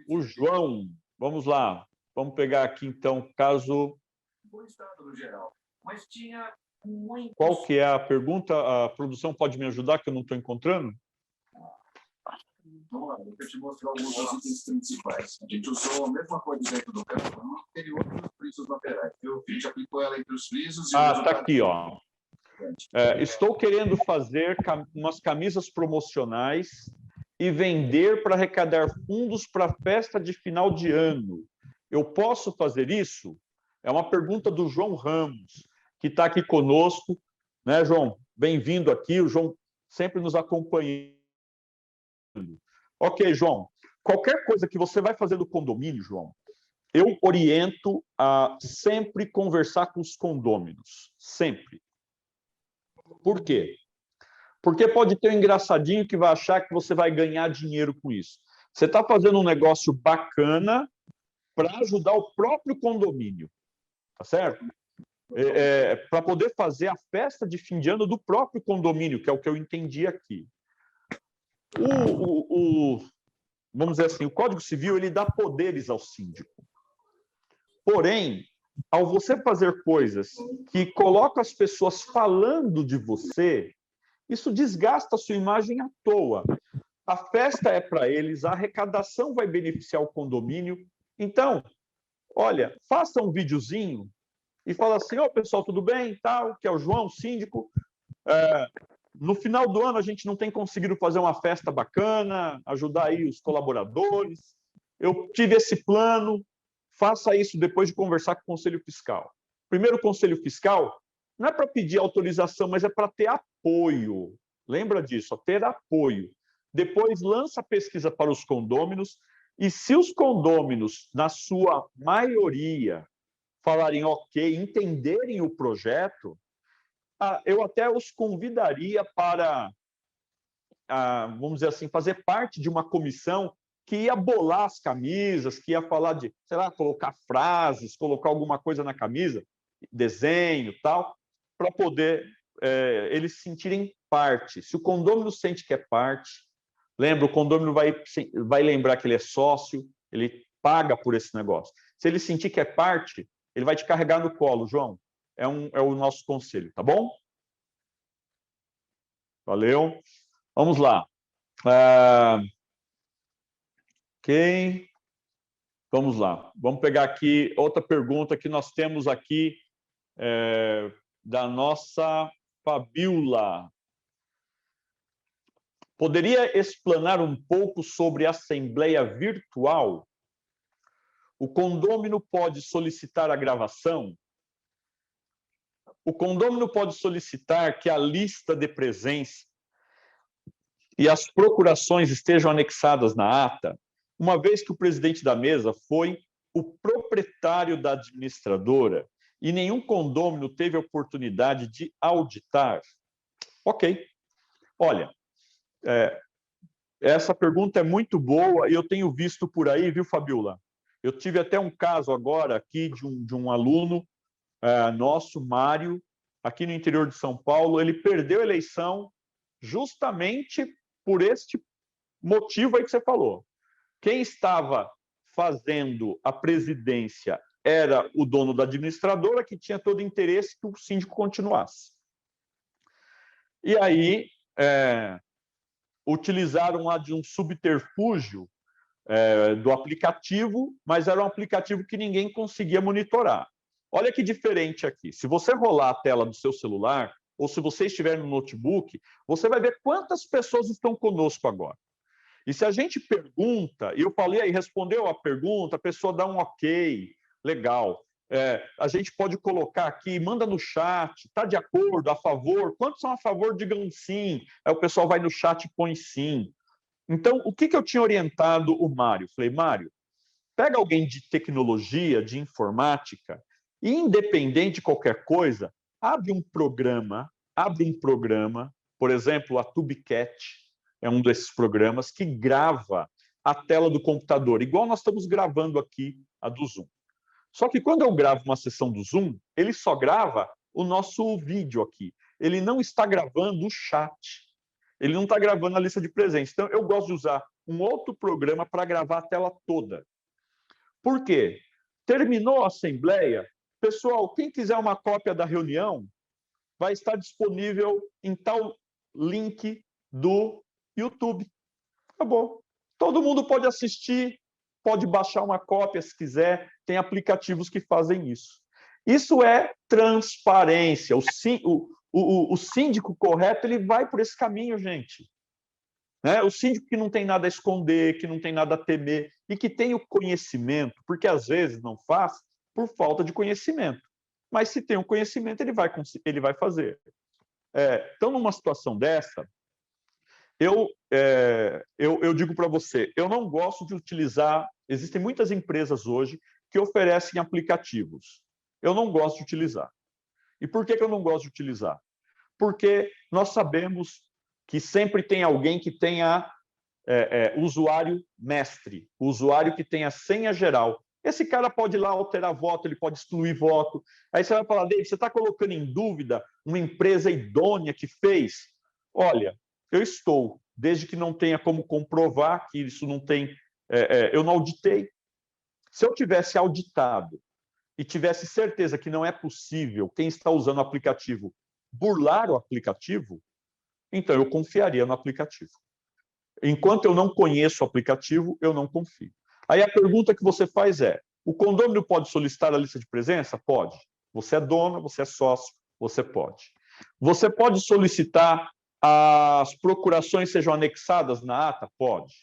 O João, vamos lá. Vamos pegar aqui, então, caso... Qual que é a pergunta? A produção pode me ajudar, que eu não estou encontrando? Vamos lá, eu vou te mostrar alguns dos itens principais. A gente usou a mesma coisa dentro do cartão no interior dos frisos laterais. A gente aplicou ela entre os frisos e está aqui, ó. Estou querendo fazer umas camisas promocionais e vender para arrecadar fundos para a festa de final de ano. Eu posso fazer isso? É uma pergunta do João Ramos, que está aqui conosco. Né, João? Bem-vindo aqui. O João sempre nos acompanhando. Ok, João. Qualquer coisa que você vai fazer do condomínio, João, eu oriento a sempre conversar com os condôminos. Sempre. Por quê? Porque pode ter um engraçadinho que vai achar que você vai ganhar dinheiro com isso. Você está fazendo um negócio bacana para ajudar o próprio condomínio, tá certo? Para poder fazer a festa de fim de ano do próprio condomínio, que é o que eu entendi aqui. Vamos dizer assim, o Código Civil ele dá poderes ao síndico. Porém, ao você fazer coisas que colocam as pessoas falando de você, isso desgasta a sua imagem à toa. A festa é para eles, a arrecadação vai beneficiar o condomínio. Então, olha, faça um videozinho e fala assim, ô, pessoal, tudo bem? Tal, que é o João, síndico. No final do ano, a gente não tem conseguido fazer uma festa bacana, ajudar aí os colaboradores. Eu tive esse plano, faça isso depois de conversar com o Conselho Fiscal. Primeiro, o Conselho Fiscal não é para pedir autorização, mas é para ter apoio. Lembra disso, ter apoio. Depois, lança a pesquisa para os condôminos, e se os condôminos, na sua maioria, falarem ok, entenderem o projeto, eu até os convidaria para, vamos dizer assim, fazer parte de uma comissão que ia bolar as camisas, que ia falar de, sei lá, colocar frases, colocar alguma coisa na camisa, desenho, tal, para poder eles se sentirem parte. Se o condômino sente que é parte, lembra, o condômino vai lembrar que ele é sócio, ele paga por esse negócio. Se ele sentir que é parte, ele vai te carregar no colo, João. É o nosso conselho, tá bom? Valeu. Vamos lá. Ok. Vamos lá. Vamos pegar aqui outra pergunta que nós temos aqui da nossa Fabiola. Poderia explanar um pouco sobre a assembleia virtual? o condômino pode solicitar a gravação? O condômino pode solicitar que a lista de presença e as procurações estejam anexadas na ata, uma vez que o presidente da mesa foi o proprietário da administradora e nenhum condômino teve a oportunidade de auditar? Ok. Olha, essa pergunta é muito boa e eu tenho visto por aí, viu, Fabiola? Eu tive até um caso agora aqui de um aluno nosso, Mário, aqui no interior de São Paulo. Ele perdeu a eleição justamente por este motivo aí que você falou. Quem estava fazendo a presidência era o dono da administradora, que tinha todo o interesse que o síndico continuasse. E aí utilizaram lá de um subterfúgio do aplicativo, mas era um aplicativo que ninguém conseguia monitorar. Olha que diferente aqui. Se você rolar a tela do seu celular, ou se você estiver no notebook, você vai ver quantas pessoas estão conosco agora. E se a gente pergunta, e eu falei aí, respondeu a pergunta, a pessoa dá um ok, legal. A gente pode colocar aqui, manda no chat, está de acordo, a favor? Quantos são a favor? Digam sim. Aí o pessoal vai no chat e põe sim. Então, o que eu tinha orientado o Mário? Falei, Mário, pega alguém de tecnologia, de informática, e independente de qualquer coisa, abre um programa, por exemplo, a TubeCat é um desses programas que grava a tela do computador, igual nós estamos gravando aqui a do Zoom. Só que quando eu gravo uma sessão do Zoom, ele só grava o nosso vídeo aqui. Ele não está gravando o chat. Ele não está gravando a lista de presença. Então, eu gosto de usar um outro programa para gravar a tela toda. Por quê? Terminou a assembleia, pessoal, quem quiser uma cópia da reunião, vai estar disponível em tal link do YouTube. Acabou. Todo mundo pode assistir, pode baixar uma cópia se quiser, tem aplicativos que fazem isso. Isso é transparência. O síndico correto, ele vai por esse caminho, gente. O síndico que não tem nada a esconder, que não tem nada a temer e que tem o conhecimento, porque às vezes não faz por falta de conhecimento. Mas se tem o conhecimento, ele vai fazer. Então, numa situação dessa, eu digo para você, eu não gosto de utilizar... Existem muitas empresas hoje que oferecem aplicativos. Eu não gosto de utilizar. E por que eu não gosto de utilizar? Porque nós sabemos que sempre tem alguém que tenha usuário mestre, o usuário que tem a senha geral. Esse cara pode ir lá alterar voto, ele pode excluir voto. Aí você vai falar, David, você está colocando em dúvida uma empresa idônea que fez? Olha, eu estou, desde que não tenha como comprovar que isso não tem... eu não auditei. Se eu tivesse auditado e tivesse certeza que não é possível quem está usando o aplicativo burlar o aplicativo, então eu confiaria no aplicativo. Enquanto eu não conheço o aplicativo, eu não confio. Aí a pergunta que você faz é, o condômino pode solicitar a lista de presença? Pode. Você é dono, você é sócio, você pode. Você pode solicitar as procurações sejam anexadas na ata? Pode.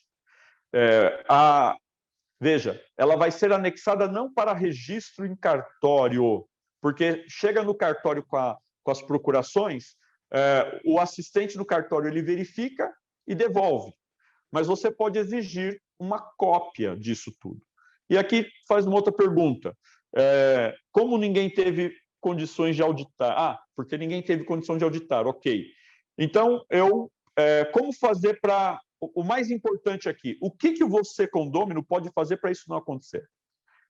Veja, ela vai ser anexada não para registro em cartório, porque chega no cartório com as procurações, o assistente no cartório ele verifica e devolve. Mas você pode exigir uma cópia disso tudo. E aqui faz uma outra pergunta. Como ninguém teve condições de auditar? Porque ninguém teve condição de auditar, ok. Então, como fazer para... O mais importante aqui, o que você, condômino, pode fazer para isso não acontecer?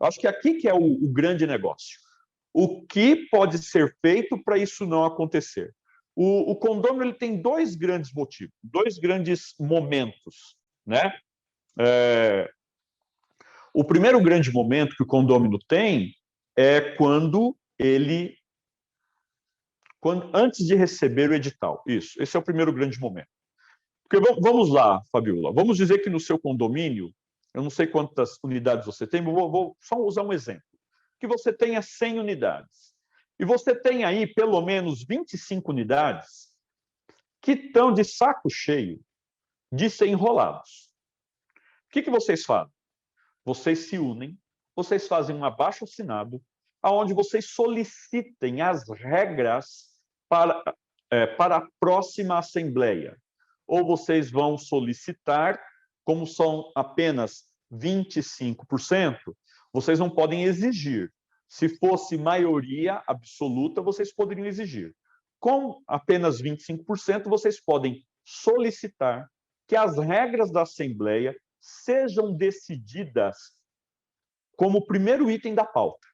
Eu acho que aqui que é o grande negócio. O que pode ser feito para isso não acontecer? O condômino ele tem dois grandes motivos, dois grandes momentos, né? O primeiro grande momento que o condômino tem é antes de receber o edital. Isso, esse é o primeiro grande momento. Porque vamos lá, Fabiola, vamos dizer que no seu condomínio, eu não sei quantas unidades você tem, mas vou só usar um exemplo, que você tenha 100 unidades. E você tem aí pelo menos 25 unidades que estão de saco cheio de ser enrolados. O que vocês fazem? Vocês se unem, vocês fazem um abaixo-assinado, onde vocês solicitem as regras para a próxima Assembleia. Ou vocês vão solicitar, como são apenas 25%, vocês não podem exigir. Se fosse maioria absoluta, vocês poderiam exigir. Com apenas 25%, vocês podem solicitar que as regras da Assembleia sejam decididas como primeiro item da pauta.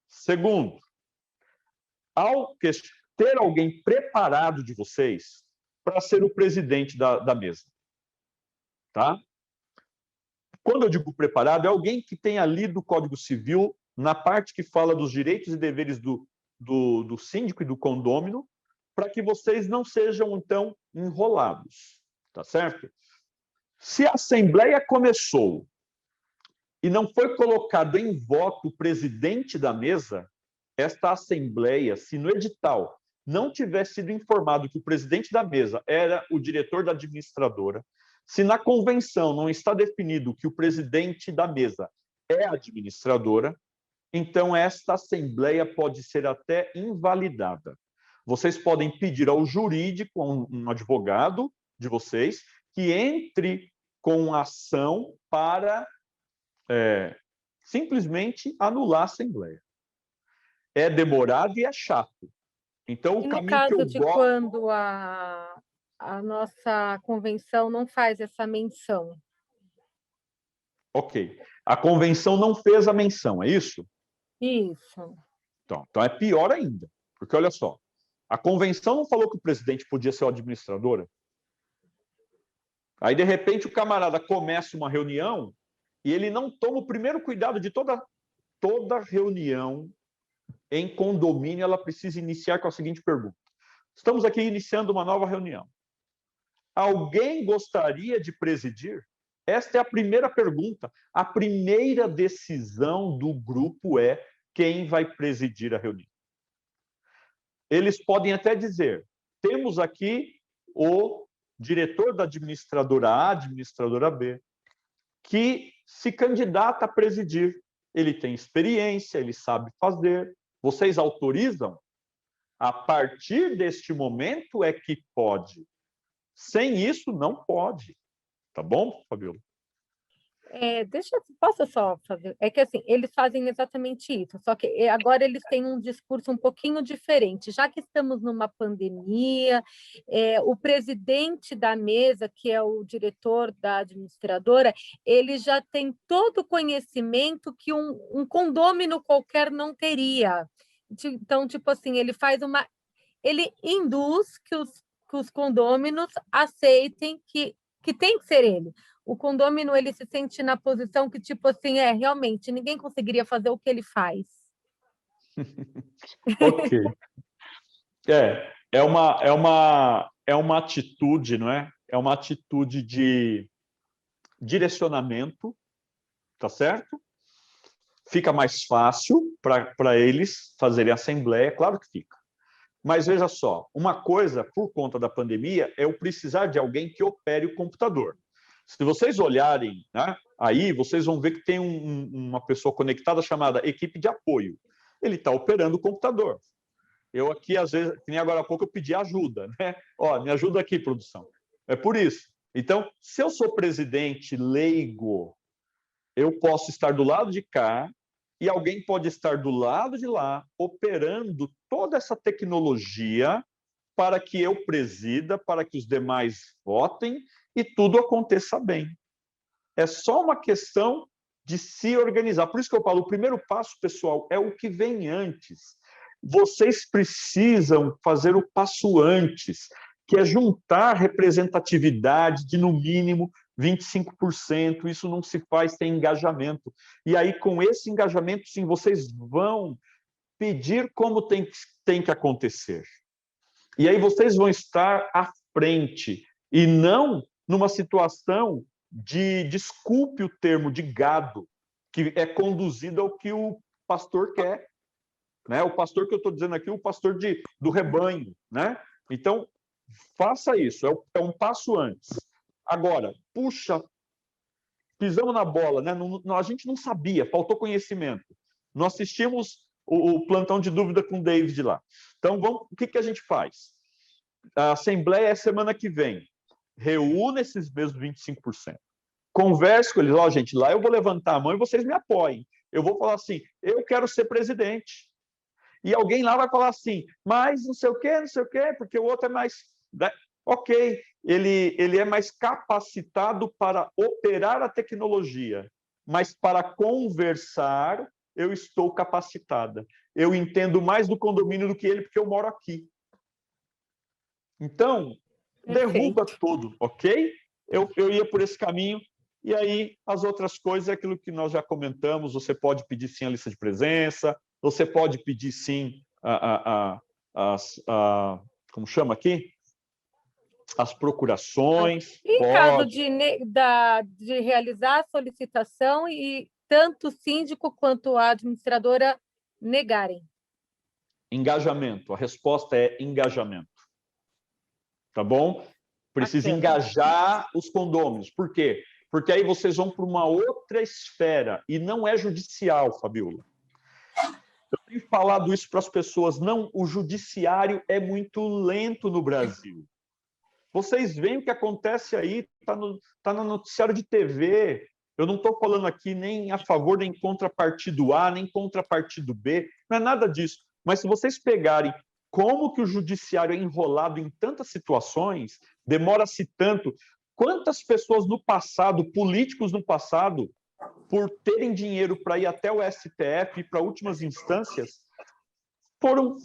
Segundo, ao ter alguém preparado de vocês para ser o presidente da mesa. Tá? Quando eu digo preparado, é alguém que tenha lido o Código Civil na parte que fala dos direitos e deveres do síndico e do condômino, para que vocês não sejam, então, enrolados. Tá certo? Se a Assembleia começou e não foi colocado em voto o presidente da mesa, esta Assembleia, se no edital não tivesse sido informado que o presidente da mesa era o diretor da administradora, se na convenção não está definido que o presidente da mesa é a administradora, então esta Assembleia pode ser até invalidada. Vocês podem pedir ao jurídico, um advogado de vocês, que entre com ação para simplesmente anular a Assembleia. É demorado e é chato. Então, e no caso de quando a nossa convenção não faz essa menção? Ok. A convenção não fez a menção, é isso? Isso. Então é pior ainda. Porque, olha só, a convenção não falou que o presidente podia ser o administradora? Aí, de repente, o camarada começa uma reunião e ele não toma o primeiro cuidado de toda reunião em condomínio, ela precisa iniciar com a seguinte pergunta. Estamos aqui iniciando uma nova reunião. Alguém gostaria de presidir? Esta é a primeira pergunta. A primeira decisão do grupo é quem vai presidir a reunião. Eles podem até dizer, temos aqui o diretor da administradora A, administradora B, que se candidata a presidir. Ele tem experiência, ele sabe fazer. Vocês autorizam? A partir deste momento é que pode. Sem isso, não pode. Tá bom, Fabiola? Posso só fazer? É que assim, eles fazem exatamente isso, só que agora eles têm um discurso um pouquinho diferente. Já que estamos numa pandemia, o presidente da mesa, que é o diretor da administradora, ele já tem todo o conhecimento que um condômino qualquer não teria. Então, tipo assim, ele induz que os condôminos aceitem que tem que ser ele. O condômino, ele se sente na posição que, tipo assim, realmente, ninguém conseguiria fazer o que ele faz. Ok. É uma atitude, não é? É uma atitude de direcionamento, tá certo? Fica mais fácil para eles fazerem assembleia, claro que fica. Mas veja só, uma coisa, por conta da pandemia, é eu precisar de alguém que opere o computador. Se vocês olharem, né, aí, vocês vão ver que tem uma pessoa conectada chamada equipe de apoio. Ele está operando o computador. Eu aqui, às vezes, que nem agora há pouco, eu pedi ajuda, né? Ó, me ajuda aqui, produção. É por isso. Então, se eu sou presidente leigo, eu posso estar do lado de cá e alguém pode estar do lado de lá, operando toda essa tecnologia para que eu presida, para que os demais votem e tudo aconteça bem. É só uma questão de se organizar. Por isso que eu falo, o primeiro passo, pessoal, é o que vem antes. Vocês precisam fazer o passo antes, que é juntar representatividade de, no mínimo, 25%. Isso não se faz sem engajamento. E aí, com esse engajamento, sim, vocês vão pedir como tem que acontecer. E aí vocês vão estar à frente, e não numa situação de, desculpe o termo, de gado, que é conduzido ao que o pastor quer. Né? O pastor que eu estou dizendo aqui, o pastor do rebanho. Né? Então, faça isso, é um passo antes. Agora, puxa, pisamos na bola, né? A gente não sabia, faltou conhecimento. Nós assistimos o plantão de dúvida com o David lá. Então, o que a gente faz? A assembleia é semana que vem. Reúne esses mesmos 25%. Converse com eles. Ó, gente, lá eu vou levantar a mão e vocês me apoiem. Eu vou falar assim, eu quero ser presidente. E alguém lá vai falar assim, mas não sei o quê, porque o outro é mais... Ok, ele é mais capacitado para operar a tecnologia, mas para conversar, eu estou capacitada. Eu entendo mais do condomínio do que ele, porque eu moro aqui. Então, derruba tudo, ok? Eu ia por esse caminho, e aí as outras coisas é aquilo que nós já comentamos, você pode pedir sim a lista de presença, você pode pedir sim como chama aqui? As procurações. Em caso de realizar a solicitação e tanto o síndico quanto a administradora negarem. Engajamento. A resposta é engajamento. Tá bom? Precisa engajar os condôminos. Por quê? Porque aí vocês vão para uma outra esfera e não é judicial, Fabiola. Eu tenho falado isso para as pessoas. Não, o judiciário é muito lento no Brasil. Vocês veem o que acontece aí, está no noticiário de TV. Eu não estou falando aqui nem a favor nem contra partido A, nem contra partido B, não é nada disso. Mas se vocês pegarem como que o judiciário é enrolado em tantas situações, demora-se tanto, quantas pessoas no passado, políticos no passado, por terem dinheiro para ir até o STF e para últimas instâncias,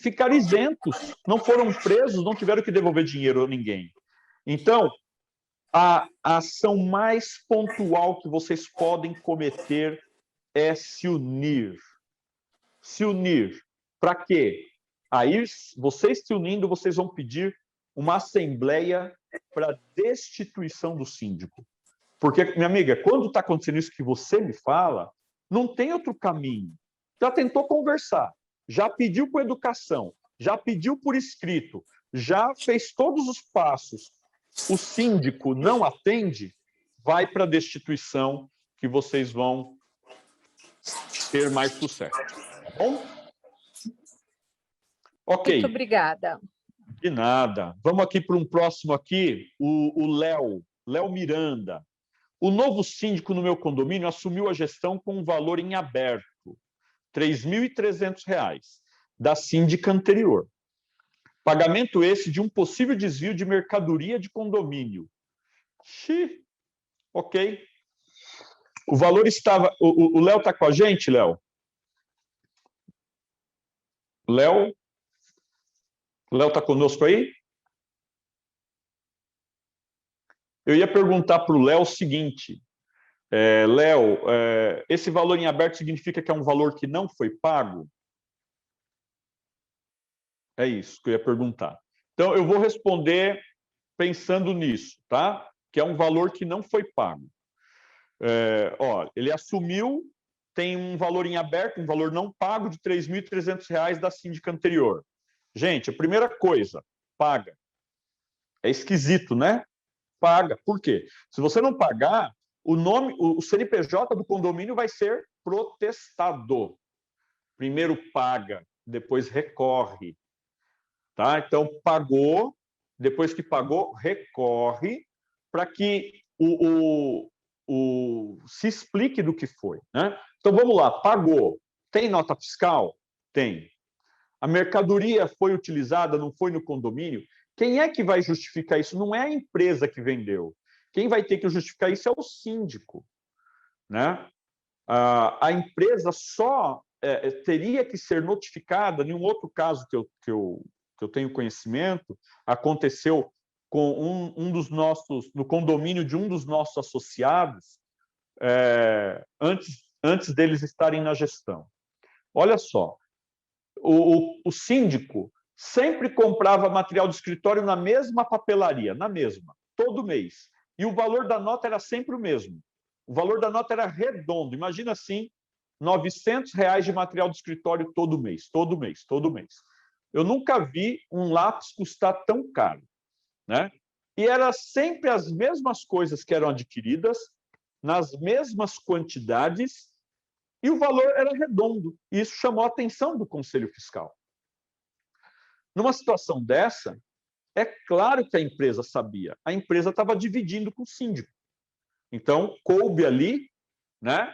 ficaram isentos, não foram presos, não tiveram que devolver dinheiro a ninguém. Então, a ação mais pontual que vocês podem cometer é se unir. Se unir. Para quê? Aí, vocês se unindo, vocês vão pedir uma assembleia para destituição do síndico. Porque, minha amiga, quando está acontecendo isso que você me fala, não tem outro caminho. Já tentou conversar, já pediu por educação, já pediu por escrito, já fez todos os passos. O síndico não atende, vai para a destituição que vocês vão ter mais sucesso. Tá bom? Ok. Muito obrigada. De nada. Vamos aqui para um próximo aqui, o Léo Miranda. O novo síndico no meu condomínio assumiu a gestão com um valor em aberto, R$ 3.300, da síndica anterior. Pagamento esse de um possível desvio de mercadoria de condomínio. Ok. O valor estava... O Léo está com a gente, Léo? Léo? O Léo está conosco aí? Eu ia perguntar para o Léo o seguinte. Léo, esse valor em aberto significa que é um valor que não foi pago? É isso que eu ia perguntar. Então, eu vou responder pensando nisso, tá? Que é um valor que não foi pago. Ele assumiu, tem um valor em aberto, um valor não pago de R$ 3.300 da síndica anterior. Gente, a primeira coisa, paga. É esquisito, né? Paga. Por quê? Se você não pagar, o CNPJ do condomínio vai ser protestado. Primeiro paga, depois recorre. Tá? Então, pagou, depois que pagou, recorre para que se explique do que foi. Né? Então, vamos lá, pagou. Tem nota fiscal? Tem. A mercadoria foi utilizada, não foi no condomínio? Quem é que vai justificar isso? Não é a empresa que vendeu. Quem vai ter que justificar isso é o síndico. Né? A empresa só teria que ser notificada, em um outro caso que eu tenho conhecimento, aconteceu com um dos nossos, no condomínio de um dos nossos associados, antes deles estarem na gestão. Olha só, o síndico sempre comprava material de escritório na mesma papelaria, todo mês. E o valor da nota era sempre o mesmo. O valor da nota era redondo. Imagina assim, R$ 900 de material de escritório todo mês. Eu nunca vi um lápis custar tão caro. Né? E eram sempre as mesmas coisas que eram adquiridas, nas mesmas quantidades e o valor era redondo. E isso chamou a atenção do Conselho Fiscal. Numa situação dessa, é claro que a empresa sabia. A empresa estava dividindo com o síndico. Então, coube ali, né,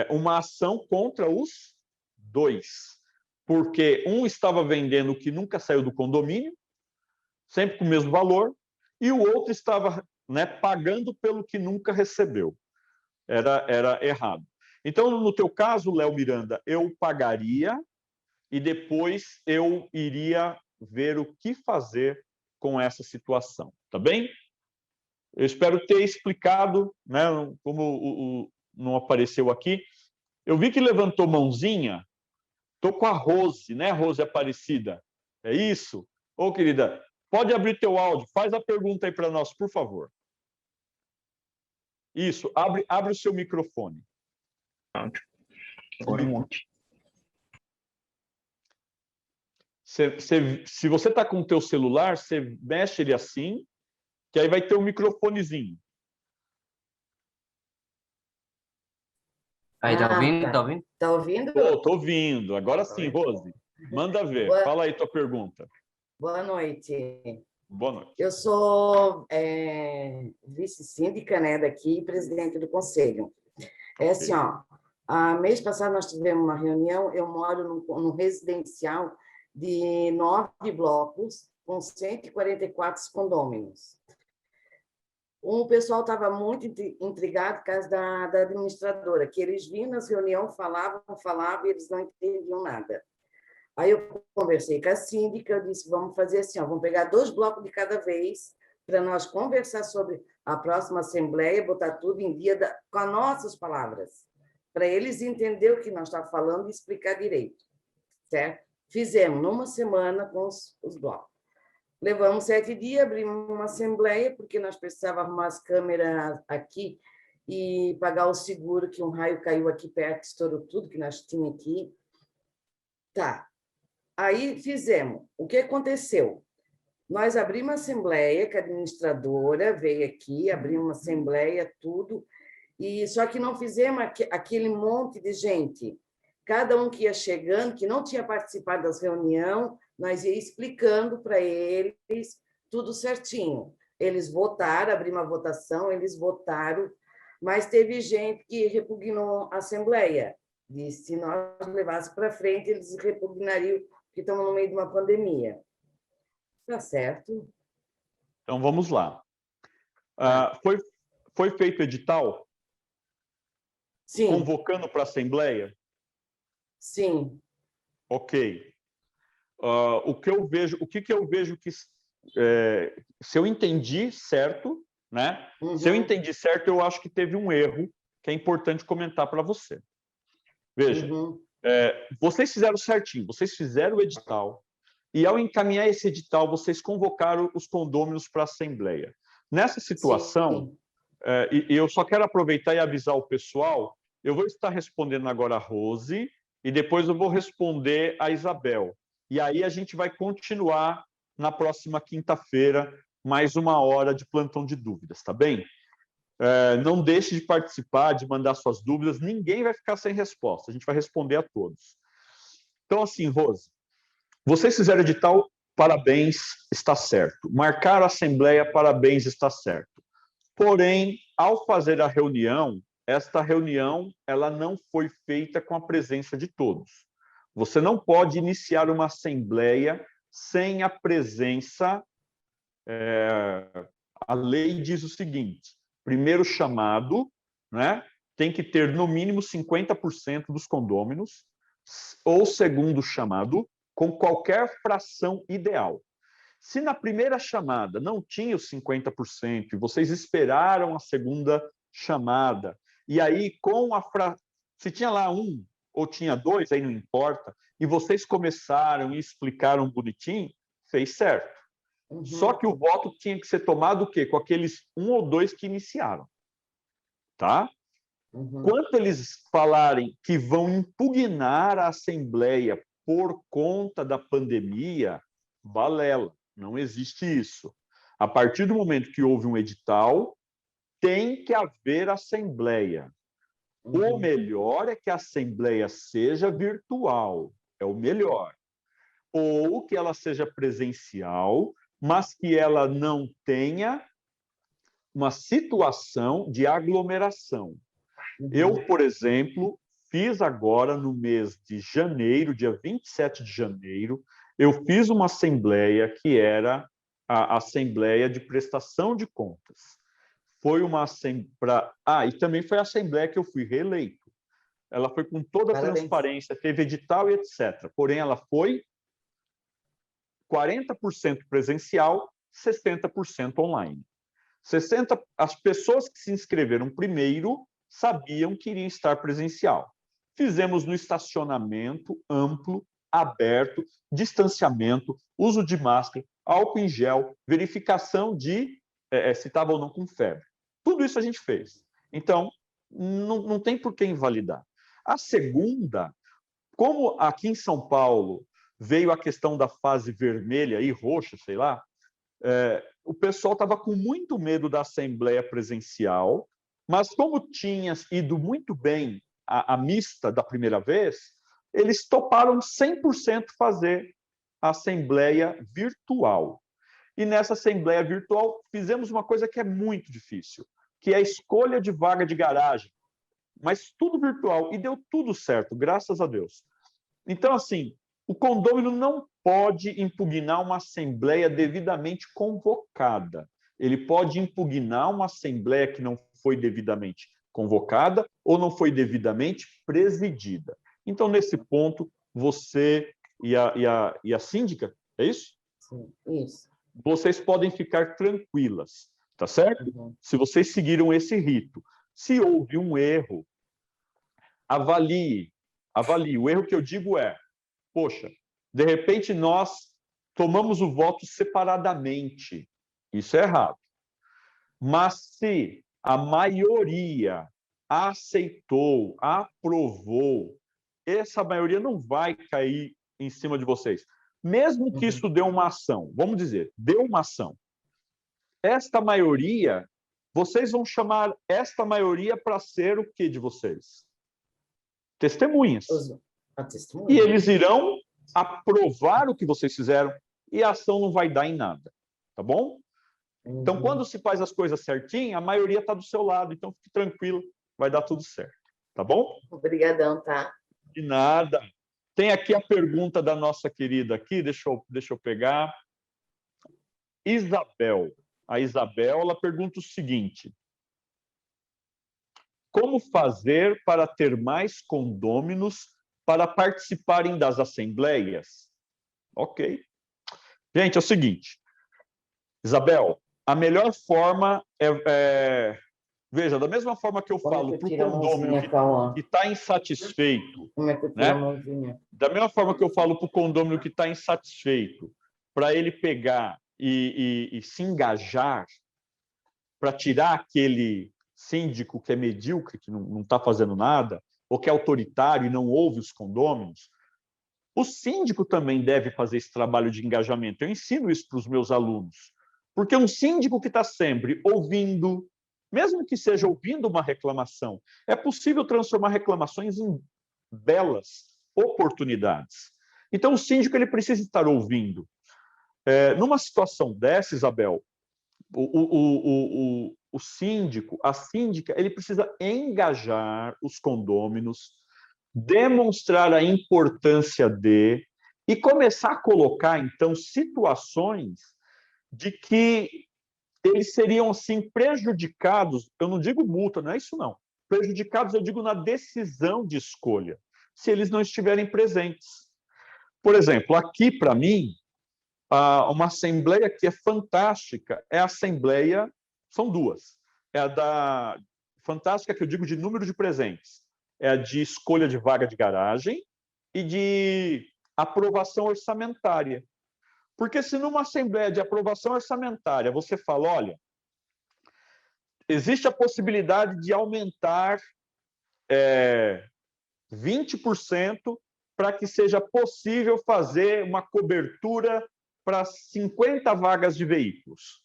uma ação contra os dois. Porque um estava vendendo o que nunca saiu do condomínio, sempre com o mesmo valor, e o outro estava, né, pagando pelo que nunca recebeu. Era errado. Então, no teu caso, Léo Miranda, eu pagaria e depois eu iria ver o que fazer com essa situação, tá bem? Eu espero ter explicado, né, como não apareceu aqui. Eu vi que levantou mãozinha. Estou com a Rose, né, Rose Aparecida? É isso? Ô, querida, pode abrir teu áudio, faz a pergunta aí para nós, por favor. Isso, abre o seu microfone. Se você está com o teu celular, você mexe ele assim, que aí vai ter um microfonezinho. Aí, tá ouvindo? Tá ouvindo? Tá ouvindo? Tô ouvindo. Agora sim, Rose. Manda ver. Fala aí tua pergunta. Boa noite. Boa noite. Eu sou vice-síndica, né, daqui, e presidente do conselho. É assim, ó, mês passado nós tivemos uma reunião, eu moro num residencial de 9 blocos, com 144 condôminos. O pessoal estava muito intrigado por causa da administradora, que eles vinham nas reuniões, falavam, e eles não entendiam nada. Aí eu conversei com a síndica, eu disse, vamos fazer assim, ó, vamos pegar 2 blocos de cada vez, para nós conversar sobre a próxima assembleia, botar tudo em dia com as nossas palavras, para eles entenderem o que nós estamos falando e explicar direito, certo? Fizemos numa semana com os blocos. Levamos 7 dias, abrimos uma assembleia, porque nós precisávamos arrumar as câmeras aqui e pagar o seguro, que um raio caiu aqui perto, estourou tudo que nós tínhamos aqui. Tá. Aí fizemos. O que aconteceu? Nós abrimos uma assembleia, que a administradora veio aqui, abrimos uma assembleia, tudo, e só que não fizemos aquele monte de gente. Cada um que ia chegando, que não tinha participado das reuniões, nós ia explicando para eles tudo certinho. Eles votaram, abrimos uma votação, eles votaram, mas teve gente que repugnou a assembleia. Disse, se nós levássemos para frente, eles repugnariam, porque estamos no meio de uma pandemia. Tá certo? Então, vamos lá. Foi feito edital? Sim. Convocando para a Assembleia? Sim. Ok. O que eu vejo que, se eu entendi certo, né? Uhum. Se eu entendi certo, eu acho que teve um erro que é importante comentar para você. Veja, vocês fizeram certinho, vocês fizeram o edital, e ao encaminhar esse edital, vocês convocaram os condôminos para a Assembleia. Nessa situação, e eu só quero aproveitar e avisar o pessoal, eu vou estar respondendo agora a Rose, e depois eu vou responder a Isabel. E aí a gente vai continuar na próxima quinta-feira, mais 1 hora de plantão de dúvidas, tá bem? Não deixe de participar, de mandar suas dúvidas, ninguém vai ficar sem resposta, a gente vai responder a todos. Então, assim, Rose, vocês fizeram edital, parabéns, está certo. Marcaram a assembleia, parabéns, está certo. Porém, ao fazer a reunião, esta reunião ela não foi feita com a presença de todos. Você não pode iniciar uma assembleia sem a presença... a lei diz o seguinte, primeiro chamado, né, tem que ter no mínimo 50% dos condôminos, ou segundo chamado, com qualquer fração ideal. Se na primeira chamada não tinha os 50% e vocês esperaram a segunda chamada, e aí se tinha lá 1 ou tinha 2, aí não importa, e vocês começaram e explicaram bonitinho, fez certo. Uhum. Só que o voto tinha que ser tomado o quê? Com aqueles 1 ou 2 que iniciaram. Tá? Uhum. Quando eles falarem que vão impugnar a Assembleia por conta da pandemia, balela, não existe isso. A partir do momento que houve um edital, tem que haver assembleia. O melhor é que a assembleia seja virtual, é o melhor. Ou que ela seja presencial, mas que ela não tenha uma situação de aglomeração. Eu, por exemplo, fiz agora no mês de janeiro, dia 27 de janeiro, eu fiz uma assembleia que era a Assembleia de Prestação de Contas. Foi uma assembleia... e também foi a assembleia que eu fui reeleito. Ela foi com toda a transparência, teve edital e etc. Porém, ela foi 40% presencial, 60% online. As pessoas que se inscreveram primeiro sabiam que iriam estar presencial. Fizemos no estacionamento amplo, aberto, distanciamento, uso de máscara, álcool em gel, verificação de se estava ou não com febre. Tudo isso a gente fez. Então, não tem por que invalidar. A segunda, como aqui em São Paulo veio a questão da fase vermelha e roxa, sei lá, o pessoal estava com muito medo da assembleia presencial, mas como tinha ido muito bem a mista da primeira vez, eles toparam 100% fazer a assembleia virtual. E nessa assembleia virtual fizemos uma coisa que é muito difícil, que é a escolha de vaga de garagem, mas tudo virtual, e deu tudo certo, graças a Deus. Então, assim, o condômino não pode impugnar uma assembleia devidamente convocada. Ele pode impugnar uma assembleia que não foi devidamente convocada ou não foi devidamente presidida. Então, nesse ponto, você e a síndica, é isso? Sim, isso. Vocês podem ficar tranquilas, tá certo? Se vocês seguiram esse rito. Se houve um erro, avalie. O erro que eu digo é, poxa, de repente nós tomamos o voto separadamente. Isso é errado. Mas se a maioria aceitou, aprovou, essa maioria não vai cair em cima de vocês. Mesmo que isso dê uma ação, vamos dizer, deu uma ação. Esta maioria, vocês vão chamar esta maioria para ser o que de vocês? Testemunhas. E eles irão aprovar o que vocês fizeram e a ação não vai dar em nada, tá bom? Então, quando se faz as coisas certinho, a maioria está do seu lado, então fique tranquilo, vai dar tudo certo, tá bom? Obrigadão, tá? De nada. Tem aqui a pergunta da nossa querida aqui, deixa eu pegar. Isabel. A Isabel, ela pergunta o seguinte: como fazer para ter mais condôminos para participarem das assembleias? Ok. Gente, é o seguinte, Isabel, a melhor forma veja, da mesma forma que eu falo para o condômino que está insatisfeito, né? Da mesma forma que eu falo para o condômino que está insatisfeito, para ele pegar e se engajar, para tirar aquele síndico que é medíocre, que não está fazendo nada, ou que é autoritário e não ouve os condôminos, o síndico também deve fazer esse trabalho de engajamento. Eu ensino isso para os meus alunos. Porque um síndico que está sempre ouvindo, mesmo que seja ouvindo uma reclamação, é possível transformar reclamações em belas oportunidades. Então, o síndico ele precisa estar ouvindo. Numa situação dessa, Isabel, o síndico, a síndica, ele precisa engajar os condôminos, demonstrar a importância e começar a colocar, então, situações de que eles seriam, assim, prejudicados, eu não digo multa, não é isso não, prejudicados, eu digo, na decisão de escolha, se eles não estiverem presentes. Por exemplo, aqui, para mim, uma assembleia que é fantástica é a assembleia, são duas, é a da fantástica que eu digo de número de presentes, é a de escolha de vaga de garagem e de aprovação orçamentária. Porque se numa assembleia de aprovação orçamentária você fala, olha, existe a possibilidade de aumentar 20% para que seja possível fazer uma cobertura para 50 vagas de veículos.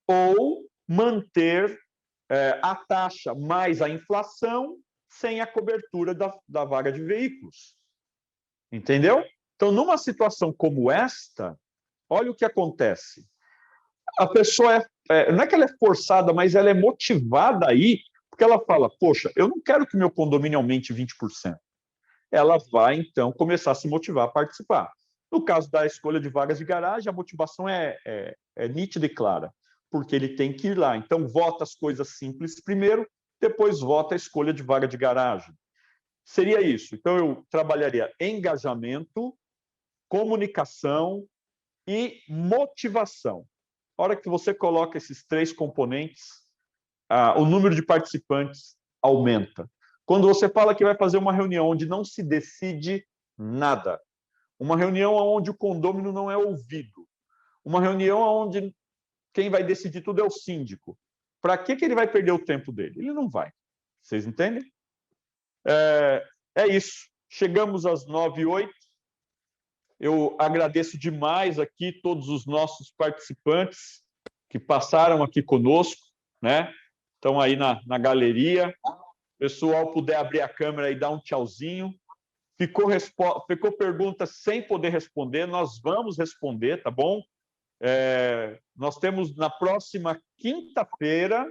Ou manter a taxa mais a inflação sem a cobertura da vaga de veículos. Entendeu? Então, numa situação como esta, olha o que acontece. A pessoa não é que ela é forçada, mas ela é motivada aí, porque ela fala, poxa, eu não quero que meu condomínio aumente 20%. Ela vai, então, começar a se motivar a participar. No caso da escolha de vagas de garagem, a motivação é nítida e clara, porque ele tem que ir lá. Então, vota as coisas simples primeiro, depois vota a escolha de vaga de garagem. Seria isso. Então, eu trabalharia engajamento, comunicação e motivação. A hora que você coloca esses 3 componentes, o número de participantes aumenta. Quando você fala que vai fazer uma reunião onde não se decide nada, uma reunião onde o condômino não é ouvido, uma reunião onde quem vai decidir tudo é o síndico, para que ele vai perder o tempo dele? Ele não vai. Vocês entendem? É isso. Chegamos às 9h08. Eu agradeço demais aqui todos os nossos participantes que passaram aqui conosco, né? Estão aí na galeria. O pessoal puder abrir a câmera e dar um tchauzinho. Ficou pergunta sem poder responder, nós vamos responder, tá bom? Nós temos na próxima quinta-feira,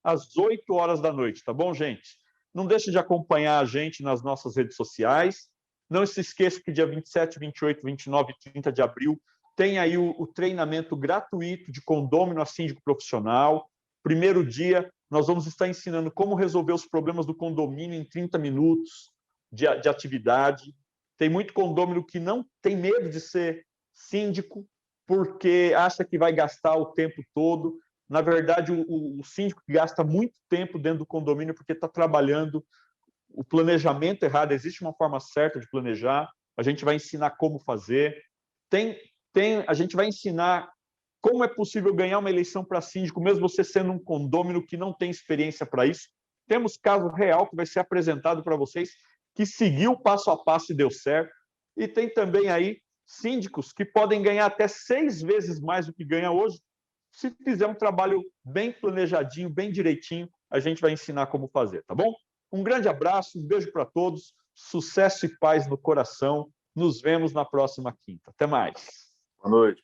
às 20h, tá bom, gente? Não deixe de acompanhar a gente nas nossas redes sociais. Não se esqueça que dia 27, 28, 29 e 30 de abril tem aí o treinamento gratuito de condômino a síndico profissional. Primeiro dia, nós vamos estar ensinando como resolver os problemas do condomínio em 30 minutos de atividade. Tem muito condômino que não tem medo de ser síndico porque acha que vai gastar o tempo todo. Na verdade, o síndico gasta muito tempo dentro do condomínio porque está trabalhando o planejamento errado. Existe uma forma certa de planejar. A gente vai ensinar como fazer. A gente vai ensinar como é possível ganhar uma eleição para síndico, mesmo você sendo um condômino que não tem experiência para isso. Temos caso real que vai ser apresentado para vocês, que seguiu passo a passo e deu certo. E tem também aí síndicos que podem ganhar até 6 vezes mais do que ganha hoje. Se fizer um trabalho bem planejadinho, bem direitinho, a gente vai ensinar como fazer, tá bom? Um grande abraço, um beijo para todos, sucesso e paz no coração. Nos vemos na próxima quinta. Até mais. Boa noite.